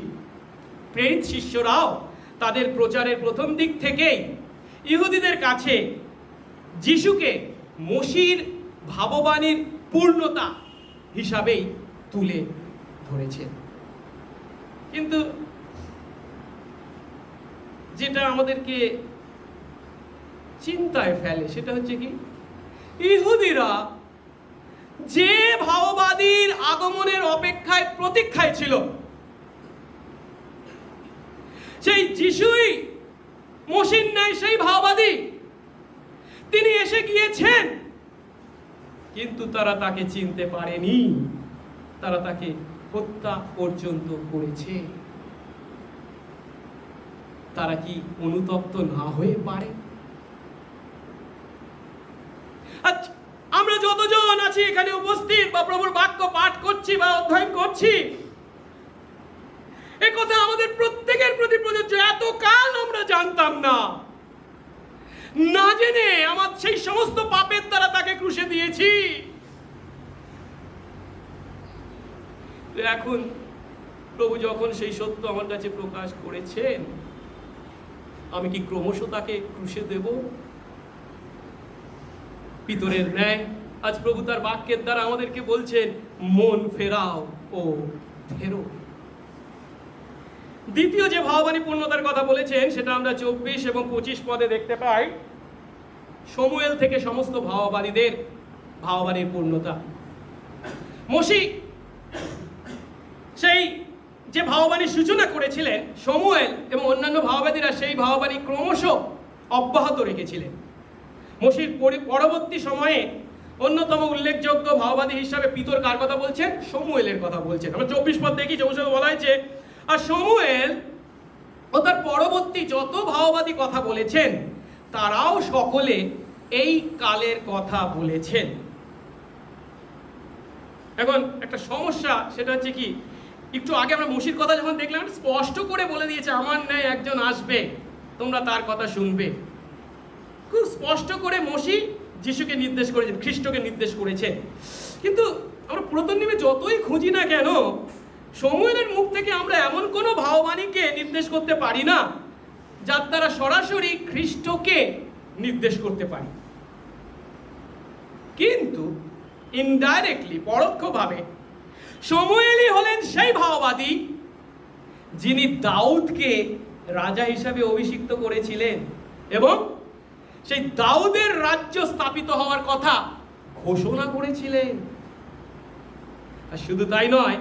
প্রেরিত শিষ্যরাও তাদের প্রচারের প্রথম দিক থেকেই ইহুদিদের কাছে যিশুকে মসির ভাববাণীর পূর্ণতা হিসাবেই তুলে ধরেছেন। কিন্তু যেটা আমাদেরকে চিন্তায় ফেলে সেটা হচ্ছে কি, ইহুদিরা যে ভাববাদীর আগমনের অপেক্ষায় প্রতীক্ষায় ছিল, সেই যিশুই মসির ন্যায় সেই ভাববাদী, তিনি এসে গিয়েছেন, কিন্তু তারা তাকে চিনতে পারেনি, তারা তাকে হত্যা পর্যন্ত করেছে। তারা কি অনুতপ্ত না হয়ে পারে? আচ্ছা, আমরা যতজন আছি এখানে উপস্থিত বা প্রভুর বাক্য পাঠ করছি বা অধ্যয়ন করছি, এ কথা আমাদের প্রত্যেকের প্রতি প্রযোজ্য। এতকাল আমরা জানতাম না, না জেনে আমার সেই সমস্ত পাপের দ্বারা তাকে ক্রুশে দিয়েছি। এখন প্রভু যখন সেই সত্য আমার কাছে প্রকাশ করেছেন, আমি কি ক্রমশ তাকে ক্রুশে দেব? পিতরের ন্যায় আজ প্রভু তার বাক্যের দ্বারা আমাদেরকে বলছেন, মন ফেরাও ও ফেরো। দ্বিতীয় যে ভাববাণী পূর্ণতার কথা বলেছেন সেটা আমরা 24 এবং 25 পদে দেখতে পাই। শমুয়েল থেকে সমস্ত ভাববাদীদের ভাববাণীর পূর্ণতা। মসি সেই যে ভাববাণীর সূচনা করেছিলেন, শমুয়েল এবং অন্যান্য ভাববাদীরা সেই ভাববাণী ক্রমশ অব্যাহত রেখেছিলেন। মসির পরবর্তী সময়ে অন্যতম উল্লেখযোগ্য ভাববাদী হিসাবে পিতর কার কথা বলছেন? শমুয়েলের কথা বলছেন। আমরা 24 পদ দেখি, 24 বলা হয়েছে, আর শমুয়েল ও তার পরবর্তী যত ভাববাদী কথা বলেছেন তারাও সকলে এই কালের কথা বলেছেন। এখন একটা সমস্যা, সেটা হচ্ছে কি, একটু আগে আমরা মসির কথা যখন দেখলাম, স্পষ্ট করে বলে দিয়েছে আমার ন্যায় একজন আসবে, তোমরা তার কথা শুনবে। খুব স্পষ্ট করে মসি যিশুকে নির্দেশ করেছেন, খ্রিস্টকে নির্দেশ করেছেন। কিন্তু আমরা পুরাতন নিয়মে যতই খুঁজি না কেন, শমুয়েলের মুখ থেকে আমরা এমন কোনো ভাববাণীকে নির্দেশ করতে পারি না যার দ্বারা সরাসরি খ্রিস্টকে নির্দেশ করতে পারি। কিন্তু ইনডাইরেক্টলি, পরোক্ষভাবে, শমুয়েলই হলেন সেই ভাববাদী যিনি দাউদকে রাজা হিসাবে অভিষিক্ত করেছিলেন এবং সেই দাউদের রাজ্য স্থাপিত হওয়ার কথা ঘোষণা করেছিলেন। আর শুধু তাই নয়,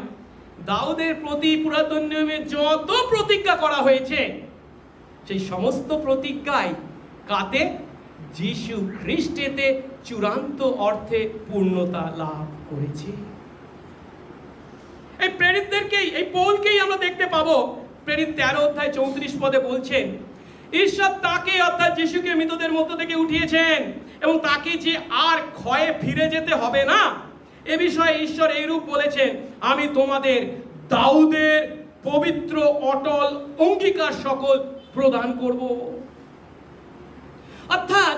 দাউদের প্রতি পুরাতন নিয়মে যত প্রতিজ্ঞা করা হয়েছে সেই সমস্ত প্রতিজ্ঞাই কাতে? যিশু খ্রিস্টেতে চূড়ান্ত অর্থে পূর্ণতা লাভ করেছে। এই প্রেরিতদেরকেই, এই পৌলকেই আমরা দেখতে পাবো। প্রেরিত 13 অধ্যায় 34 পদে বলছেন, ঈশ্বর তাকে অর্থাৎ যিশুকে মৃতদের মধ্য থেকে উঠিয়েছেন এবং তাকে যে আর ক্ষয়ে ফিরে যেতে হবে না, এ বিষয়ে ঈশ্বর এইরূপ বলেছেন, আমি তোমাদের দাউদের পবিত্র অটল অঙ্গীকার সকল প্রদান করব। অর্থাৎ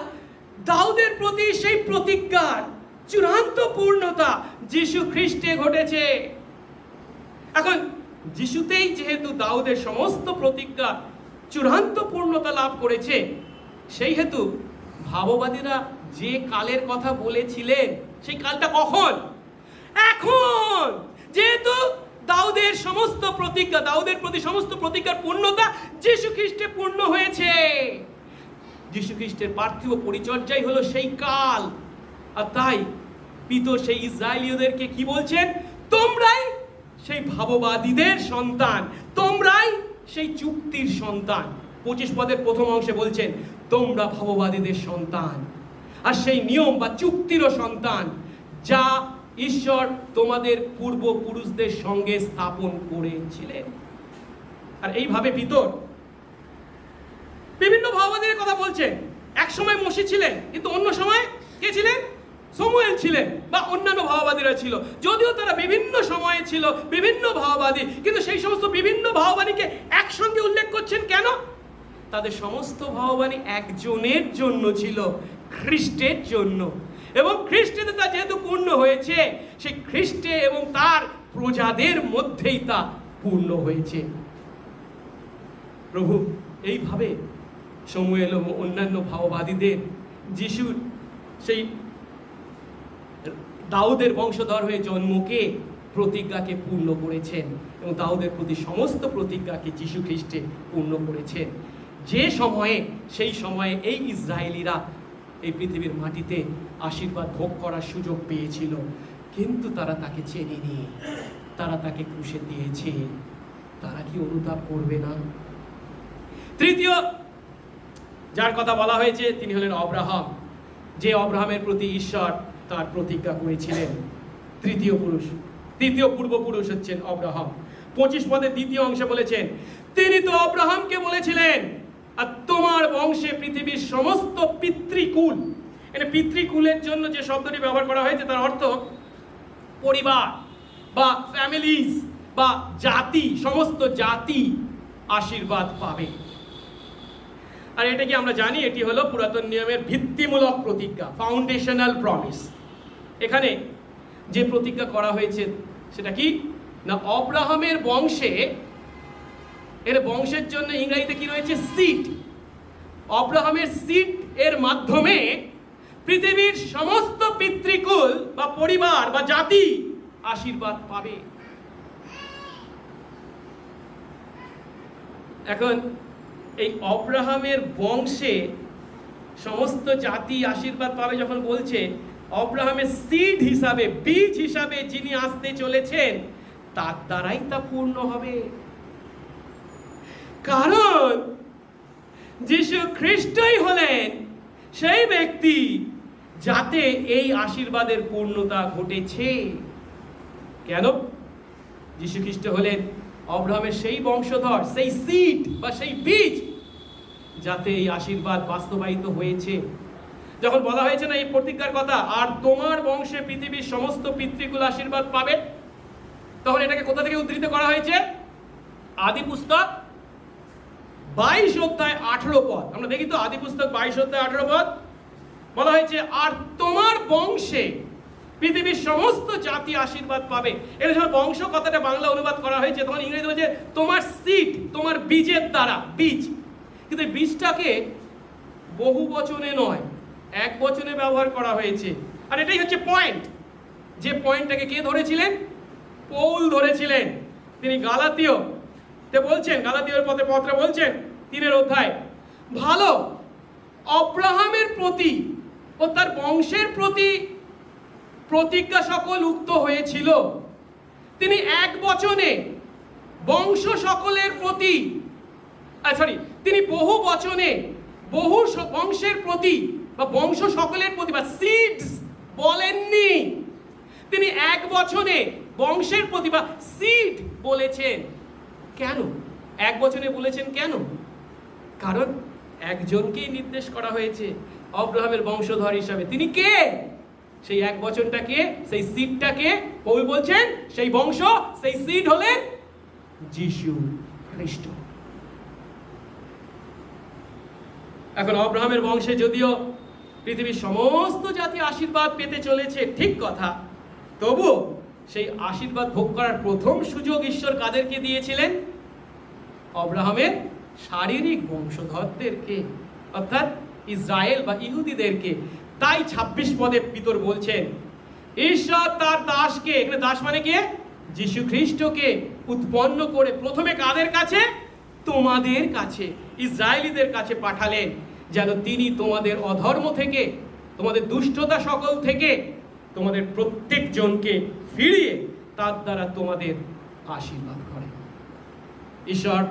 দাউদের প্রতি সেই প্রতিজ্ঞার চূড়ান্ত পূর্ণতা যিশু খ্রিস্টে ঘটেছে। এখন যিশুতেই যেহেতু দাউদের সমস্ত প্রতিজ্ঞা চূড়ান্ত পূর্ণতা লাভ করেছে, সেই হেতু ভাববাদীরা যে কালের কথা বলেছিলেন সেই কালটা কখন? এখন। যেহেতু দাউদের সমস্ত প্রতিজ্ঞা, দাউদের প্রতি সমস্ত প্রতিজ্ঞার পূর্ণতা যিশু খ্রিস্টে পূর্ণ হয়েছে। যিশু খ্রিস্টের পার্থিব পরিচর্যাই হলো সেই কাল। আর তাই পিতর সেই ইসরায়েলীয়দেরকে কি বলছেন? তোমরাই সেই ভাববাদীদের সন্তান, তোমরাই সেই চুক্তির সন্তান। 25 পদের প্রথম অংশে বলছেন, তোমরা ভাববাদীদের সন্তান আর সেই নিয়ম বা চুক্তিরও সন্তান যা ঈশ্বর তোমাদের পূর্বপুরুষদের সঙ্গে স্থাপন করেছিলেন। আর এইভাবে পিতর বিভিন্ন ভাববাদীদের কথা বলছেন। এক সময় মসি ছিলেন, কিন্তু অন্য সময় কে ছিলেন? শমুয়েল ছিলেন বা অন্যান্য ভাববাদীরা ছিল। যদিও তারা বিভিন্ন সময়ে ছিল, বিভিন্ন ভাববাদী, কিন্তু সেই সমস্ত বিভিন্ন ভাববাদীকে একসঙ্গে উল্লেখ করছেন কেন? তাদের সমস্ত ভাববাদী একজনের জন্য ছিল, খ্রিস্টের জন্য। এবং খ্রিস্টেতে তা যেহেতু পূর্ণ হয়েছে, সেই খ্রিস্টে এবং তার প্রজাদের মধ্যেই তা পূর্ণ হয়েছে। প্রভু এইভাবে শমুয়েল এবং অন্যান্য ভাববাদীদের যিশুর সেই দাউদের বংশধর হয়ে জন্মকে, প্রতিজ্ঞাকে পূর্ণ করেছেন এবং দাউদের প্রতি সমস্ত প্রতিজ্ঞাকে যিশু খ্রিস্টে পূর্ণ করেছেন। যে সময়ে, সেই সময়ে এই ইসরায়েলিরা এই পৃথিবীর মাটিতে আশীর্বাদ ভোগ করার সুযোগ পেয়েছিল, কিন্তু তারা তাকে চেনেনি, তারা তাকে ক্রুশে দিয়েছে। তারা কি অনুতাপ করবে না? তৃতীয় যার কথা বলা হয়েছে তিনি হলেন অব্রাহাম, যে অব্রাহামের প্রতি ঈশ্বর তার প্রতিজ্ঞা করেছিলেন। তৃতীয় পূর্বপুরুষ হচ্ছেন অব্রাহাম। 25 পদের দ্বিতীয় অংশে বলেছেন, তিনি তো অব্রাহামকে বলেছিলেন, আর তোমার বংশে পৃথিবীর সমস্ত পিতৃকুল। এখানে পিতৃকুলের জন্য যে শব্দটি ব্যবহার করা হয়েছে তার অর্থ পরিবার বা ফ্যামিলিজ বা জাতি, সমস্ত জাতি আশীর্বাদ পাবে। আর এটা কি আমরা জানি, এটি হলো পুরাতন নিয়মের ভিত্তিমূলক প্রতিজ্ঞা, ফাউন্ডেশনাল প্রমিস। এখানে যে প্রতিজ্ঞা করা হয়েছে সেটা কি না, অব্রাহামের বংশে, এর বংশের জন্য ইংরেজিতে কি রয়েছে, সিড। অব্রাহামের সিড এর মাধ্যমে পৃথিবীর সমস্ত পিতৃকুল বা পরিবার বা জাতি আশীর্বাদ পাবে। এখন এই অব্রাহামের বংশে সমস্ত জাতি আশীর্বাদ পাবে যখন বলছে, অব্রাহামের সিড হিসাবে, বীজ হিসাবে যিনি আসতে চলেছেন তার দ্বারাই তা পূর্ণ হবে। কারণ যীশু খ্রিস্টই হলেন সেই ব্যক্তি যাতে এই আশীর্বাদের পূর্ণতা ঘটেছে। কেন? যীশু খ্রিস্ট হলেন অব্রাহামের সেই বংশধর, সেই সিড বা সেই বীজ যাতে এই আশীর্বাদ বাস্তবায়িত হয়েছে। যখন বলা হয়েছে না এই প্রতিজ্ঞার কথা, আর তোমার বংশে পৃথিবীর সমস্ত পিতৃকুল আশীর্বাদ পাবে, তখন এটাকে কোথা থেকে উদ্ধৃত করা হয়েছে? আদি পুস্তক 22 অধ্যায় 18 পদ। আমরা দেখি তো, আদি পুস্তক 22 অধ্যায় 18 পদ বলা হয়েছে, আর তোমার বংশে পৃথিবীর সমস্ত জাতি আশীর্বাদ পাবে। এটা যখন বংশ কথাটা বাংলা অনুবাদ করা হয়েছে, তখন ইংরেজি বলছে তোমার সিড, তোমার বীজের দ্বারা, বীজ। কিন্তু বীজটাকে বহু বচনে নয়, এক বচনে ব্যবহার করা হয়েছে। আর এটাই হচ্ছে পয়েন্ট, যে পয়েন্টটাকে কে ধরেছিলেন? পৌল ধরেছিলেন। তিনি গালাতীয় তে বলছেন, গালাতীয়র পত্রে বলছেন 3 অধ্যায়, ভালো অব্রাহামের প্রতি ও তার বংশের প্রতি প্রতিজ্ঞা সকল উক্ত হয়েছিল, তিনি এক বচনে বংশ সকলের প্রতি, তিনি বহু বচনে বহু বংশের প্রতি বা বংশ সকলের প্রতি বা সিডস বলেননি, তিনি এক বচনে বংশের প্রতি বা সিড বলেছেন। কেন এক বচনে বলেছেন? কেন? কারণ একজনকেই নির্দেশ করা হয়েছে অব্রাহামের বংশধর হিসাবে। তিনি কে? সেই এক বচনটাকে, সেই সিডটাকে পৌল বলছেন, সেই বংশ, সেই সিড হলেন যীশু খ্রিস্ট। এখন অব্রাহামের বংশে যদিও পৃথিবীর সমস্ত জাতি আশীর্বাদ পেতে চলেছে, ঠিক কথা, তবু সেই আশীর্বাদ ভোগ করার প্রথম সুযোগ ঈশ্বর কাদেরকে দিয়েছিলেন? অব্রাহামের শারীরিক বংশধরদেরকে, অর্থাৎ ইসরায়েল বা ইহুদিদেরকে। তাই 26 পদে পিতর বলছেন, ঈশ্বর তার দাসকে, এখানে দাস মানে কে? যীশু খ্রিস্টকে উৎপন্ন করে প্রথমে কাদের কাছে? তোমাদের কাছে, ইসরায়েলীদের কাছে পাঠালেন, যেন তিনি তোমাদের অধর্ম থেকে, তোমাদের দুষ্টতা সকল থেকে তোমাদের প্রত্যেকজনকে ফিরিয়ে তার দ্বারা তোমাদের আশীর্বাদ করেন। ঈশ্বর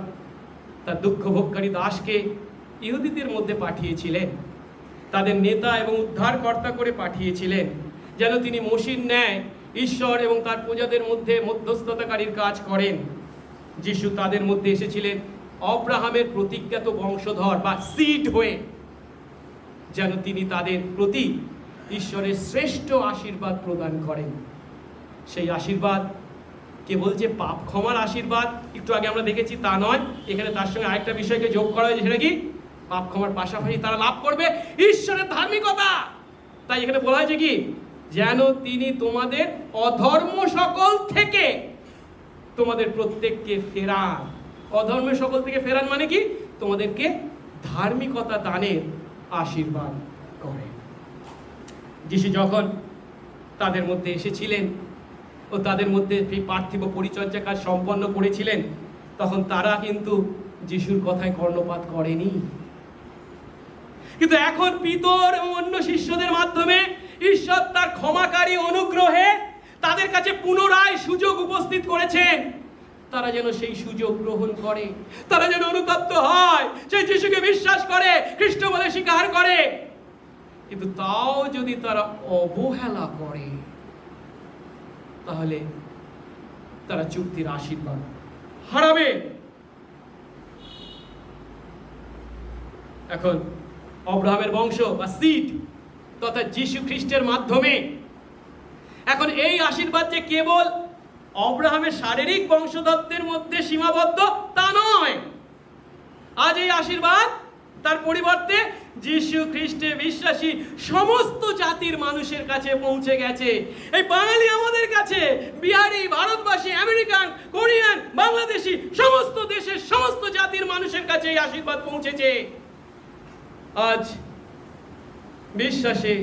তার দুঃখ ভোগকারী দাসকে ইহুদিদের মধ্যে পাঠিয়েছিলেন, তাদের নেতা এবং উদ্ধারকর্তা করে পাঠিয়েছিলেন, যেন তিনি মসির ন্যায় ঈশ্বর এবং তার প্রজাদের মধ্যে মধ্যস্থতাকারীর কাজ করেন। যিশু তাদের মধ্যে এসেছিলেন অব্রাহামের প্রতিজ্ঞাত বংশধর বা সিড হয়ে, যেন তিনি তাদের প্রতি ঈশ্বরের শ্রেষ্ঠ আশীর্বাদ প্রদান করেন। সেই আশীর্বাদ কেবল যে পাপ ক্ষমার আশীর্বাদ একটু আগে আমরা দেখেছি তা নয়, এখানে তার সঙ্গে আরেকটা বিষয়কে যোগ করা হয়েছে, সেটা কি? পাপ ক্ষমার পাশাপাশি তারা লাভ করবে ঈশ্বরের ধার্মিকতা। তাই এখানে বলা হয়েছে কি, যেন তিনি তোমাদের অধর্ম সকল থেকে তোমাদের প্রত্যেককে ফেরান। অধর্ম সকল থেকে ফেরান মানে কি? তোমাদেরকে ধার্মিকতা দানের আশীর্বাদ করেন। যিশু যখন তাদের মধ্যে এসেছিলেন ও তাদের মধ্যে সেই পার্থিব পরিচর্যা কাজ সম্পন্ন করেছিলেন, তখন তারা কিন্তু যিশুর কথায় কর্ণপাত করেনি। কিন্তু এখন পিতর এবং অন্য শিষ্যদের মাধ্যমে ঈশ্বর তার ক্ষমাকারী অনুগ্রহে তাদের কাছে পুনরায় সুযোগ উপস্থিত করেছেন। তারা যেন সেই সুযোগ গ্রহণ করে, তারা যেন অনুতপ্ত হয়, সেই যিশুকে বিশ্বাস করে, খ্রিস্ট বলে স্বীকার করে। কিন্তু তাও যদি তারা অবহেলা করে, তাহলে তারা চুক্তির আশীর্বাদ হারাবে। এখন অব্রাহামের বংশ বা সিড তথা যিশু খ্রিস্টের মাধ্যমে এখন এই আশীর্বাদ যে কেবল অব্রাহামের শারীরিক বংশধরদের মধ্যে সীমাবদ্ধ তা নয়। আজ এই আশীর্বাদ তার পরিবর্তে যিশু খ্রিস্টে বিশ্বাসী সমস্ত জাতির মানুষের কাছে পৌঁছে গেছে। এই বাঙালি আমাদের কাছে, বিহারি, ভারতবাসী, আমেরিকান, কোরিয়ান, বাংলাদেশি, সমস্ত দেশের সমস্ত জাতির মানুষের কাছে এই আশীর্বাদ পৌঁছেছে। আজ বিশ্বাসী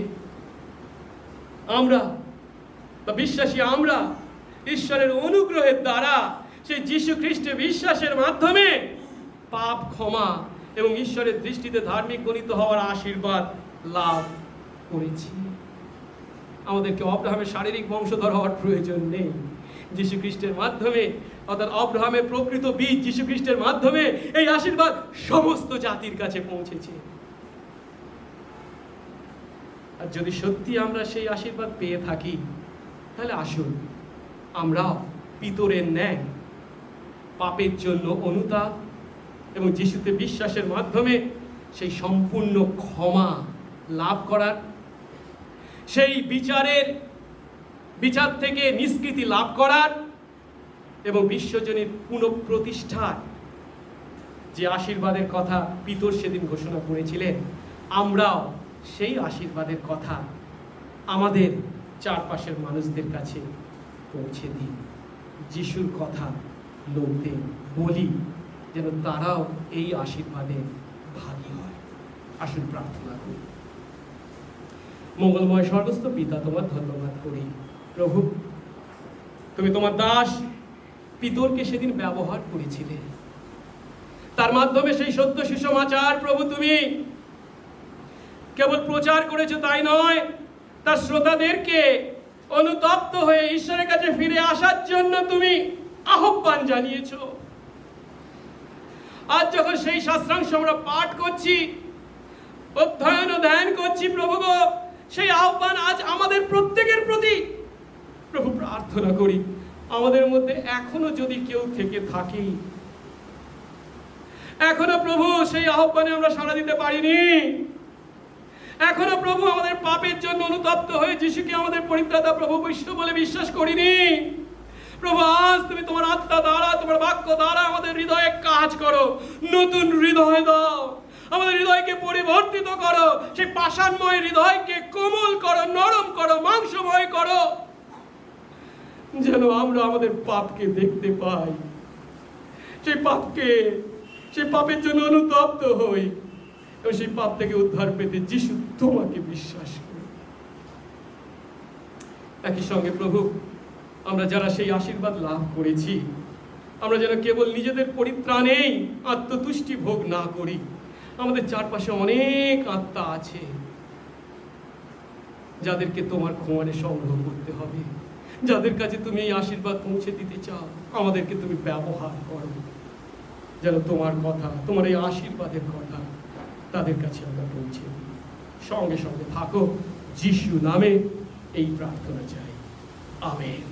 আমরা ঈশ্বরের অনুগ্রহের দ্বারা সেই যিশু খ্রিস্টে বিশ্বাসের মাধ্যমে পাপ ক্ষমা এবং ঈশ্বরের দৃষ্টিতে ধার্মিক গণিত হওয়ার আশীর্বাদ লাভ করেছি। আমাদেরকে অব্রাহামের শারীরিক বংশধর হওয়ার প্রয়োজন নেই। যিশু খ্রিস্টের মাধ্যমে, অর্থাৎ অব্রাহামের প্রকৃত বীজ যিশু খ্রিস্টের মাধ্যমে এই আশীর্বাদ সমস্ত জাতির কাছে পৌঁছেছে। আর যদি সত্যি আমরা সেই আশীর্বাদ পেয়ে থাকি, তাহলে আসুন আমরাও পিতরের ন্যায় পাপের জন্য অনুতাপ এবং যিশুতে বিশ্বাসের মাধ্যমে সেই সম্পূর্ণ ক্ষমা লাভ করার, সেই বিচার থেকে নিষ্কৃতি লাভ করার এবং বিশ্বজনীন পুনঃপ্রতিষ্ঠার যে আশীর্বাদের কথা পিতর সেদিন ঘোষণা করেছিলেন, আমরাও সেই আশীর্বাদের কথা আমাদের চারপাশের মানুষদের কাছে পৌঁছে দিই। যিশুর কথা লোকদের বলি, যেন তারাও এই আশীর্বাদে ভাগী হয়। আসুন প্রার্থনা করি। মঙ্গলময় স্বর্গস্থ পিতা, তোমার ধন্যবাদ করি। প্রভু, তুমি তোমার দাস পিতরকে সেদিন ব্যবহার করেছিলে, তার মাধ্যমে সেই সত্য সুসমাচার প্রভু তুমি কেবল প্রচার করেছো তাই নয়, তার শ্রোতাদেরকে অনুতপ্ত হয়ে ঈশ্বরের কাছে ফিরে আসার জন্য তুমি আহ্বান জানিয়েছো। আজ যখন সেই শাস্ত্রাংশ আমরা পাঠ করছি, অধ্যয়ন ও ধ্যান করছি, প্রভু গো, সেই আহ্বান আজ আমাদের প্রত্যেকের প্রতি। প্রভু, প্রার্থনা করি আমাদের মধ্যে এখনো যদি কেউ থেকে থাকে, এখনো প্রভু সেই আহ্বানে আমরা সাড়া দিতে পারিনি, এখনো প্রভু আমাদের পাপের জন্য অনুতপ্ত হয়ে যিশুকে আমাদের পরিত্রাতা প্রভু বিষ্ণু বলে বিশ্বাস করিনি, প্রভু আজ তুমি তোমার আত্মা দ্বারা, তোমার বাক্য দ্বারা আমাদের হৃদয়ে কাজ করো, নতুন হৃদয় দাও, আমাদের হৃদয়কে পরিবর্তিত করো, সেই পাষাণময় হৃদয়কে কোমল করো, নরম করো, মাংসময় করো, যেন আমরা আমাদের পাপকে দেখতে পাই, সেই পাপের জন্য অনুতপ্ত হই এবং সেই পাপ থেকে উদ্ধার পেতে যিশু তোমাকে বিশ্বাস করি। একই সঙ্গে প্রভু, আমরা যারা সেই আশীর্বাদ লাভ করেছি, আমরা যেন কেবল নিজেদের পরিত্রাণেই আত্মতুষ্টি ভোগ না করি। আমাদের চারপাশে অনেক আত্মা আছে যাদেরকে তোমার খোঁয়ারে সংগ্রহ করতে হবে, যাদের কাছে তুমি এই আশীর্বাদ পৌঁছে দিতে চাও। আমাদেরকে তুমি ব্যবহার করো, যেন তোমার কথা, তোমার এই আশীর্বাদের কথা তাদের কাছে আমরা পৌঁছে দিই। সঙ্গে সঙ্গে থাকো, যিশু নামে এই প্রার্থনা চাই, আমেন।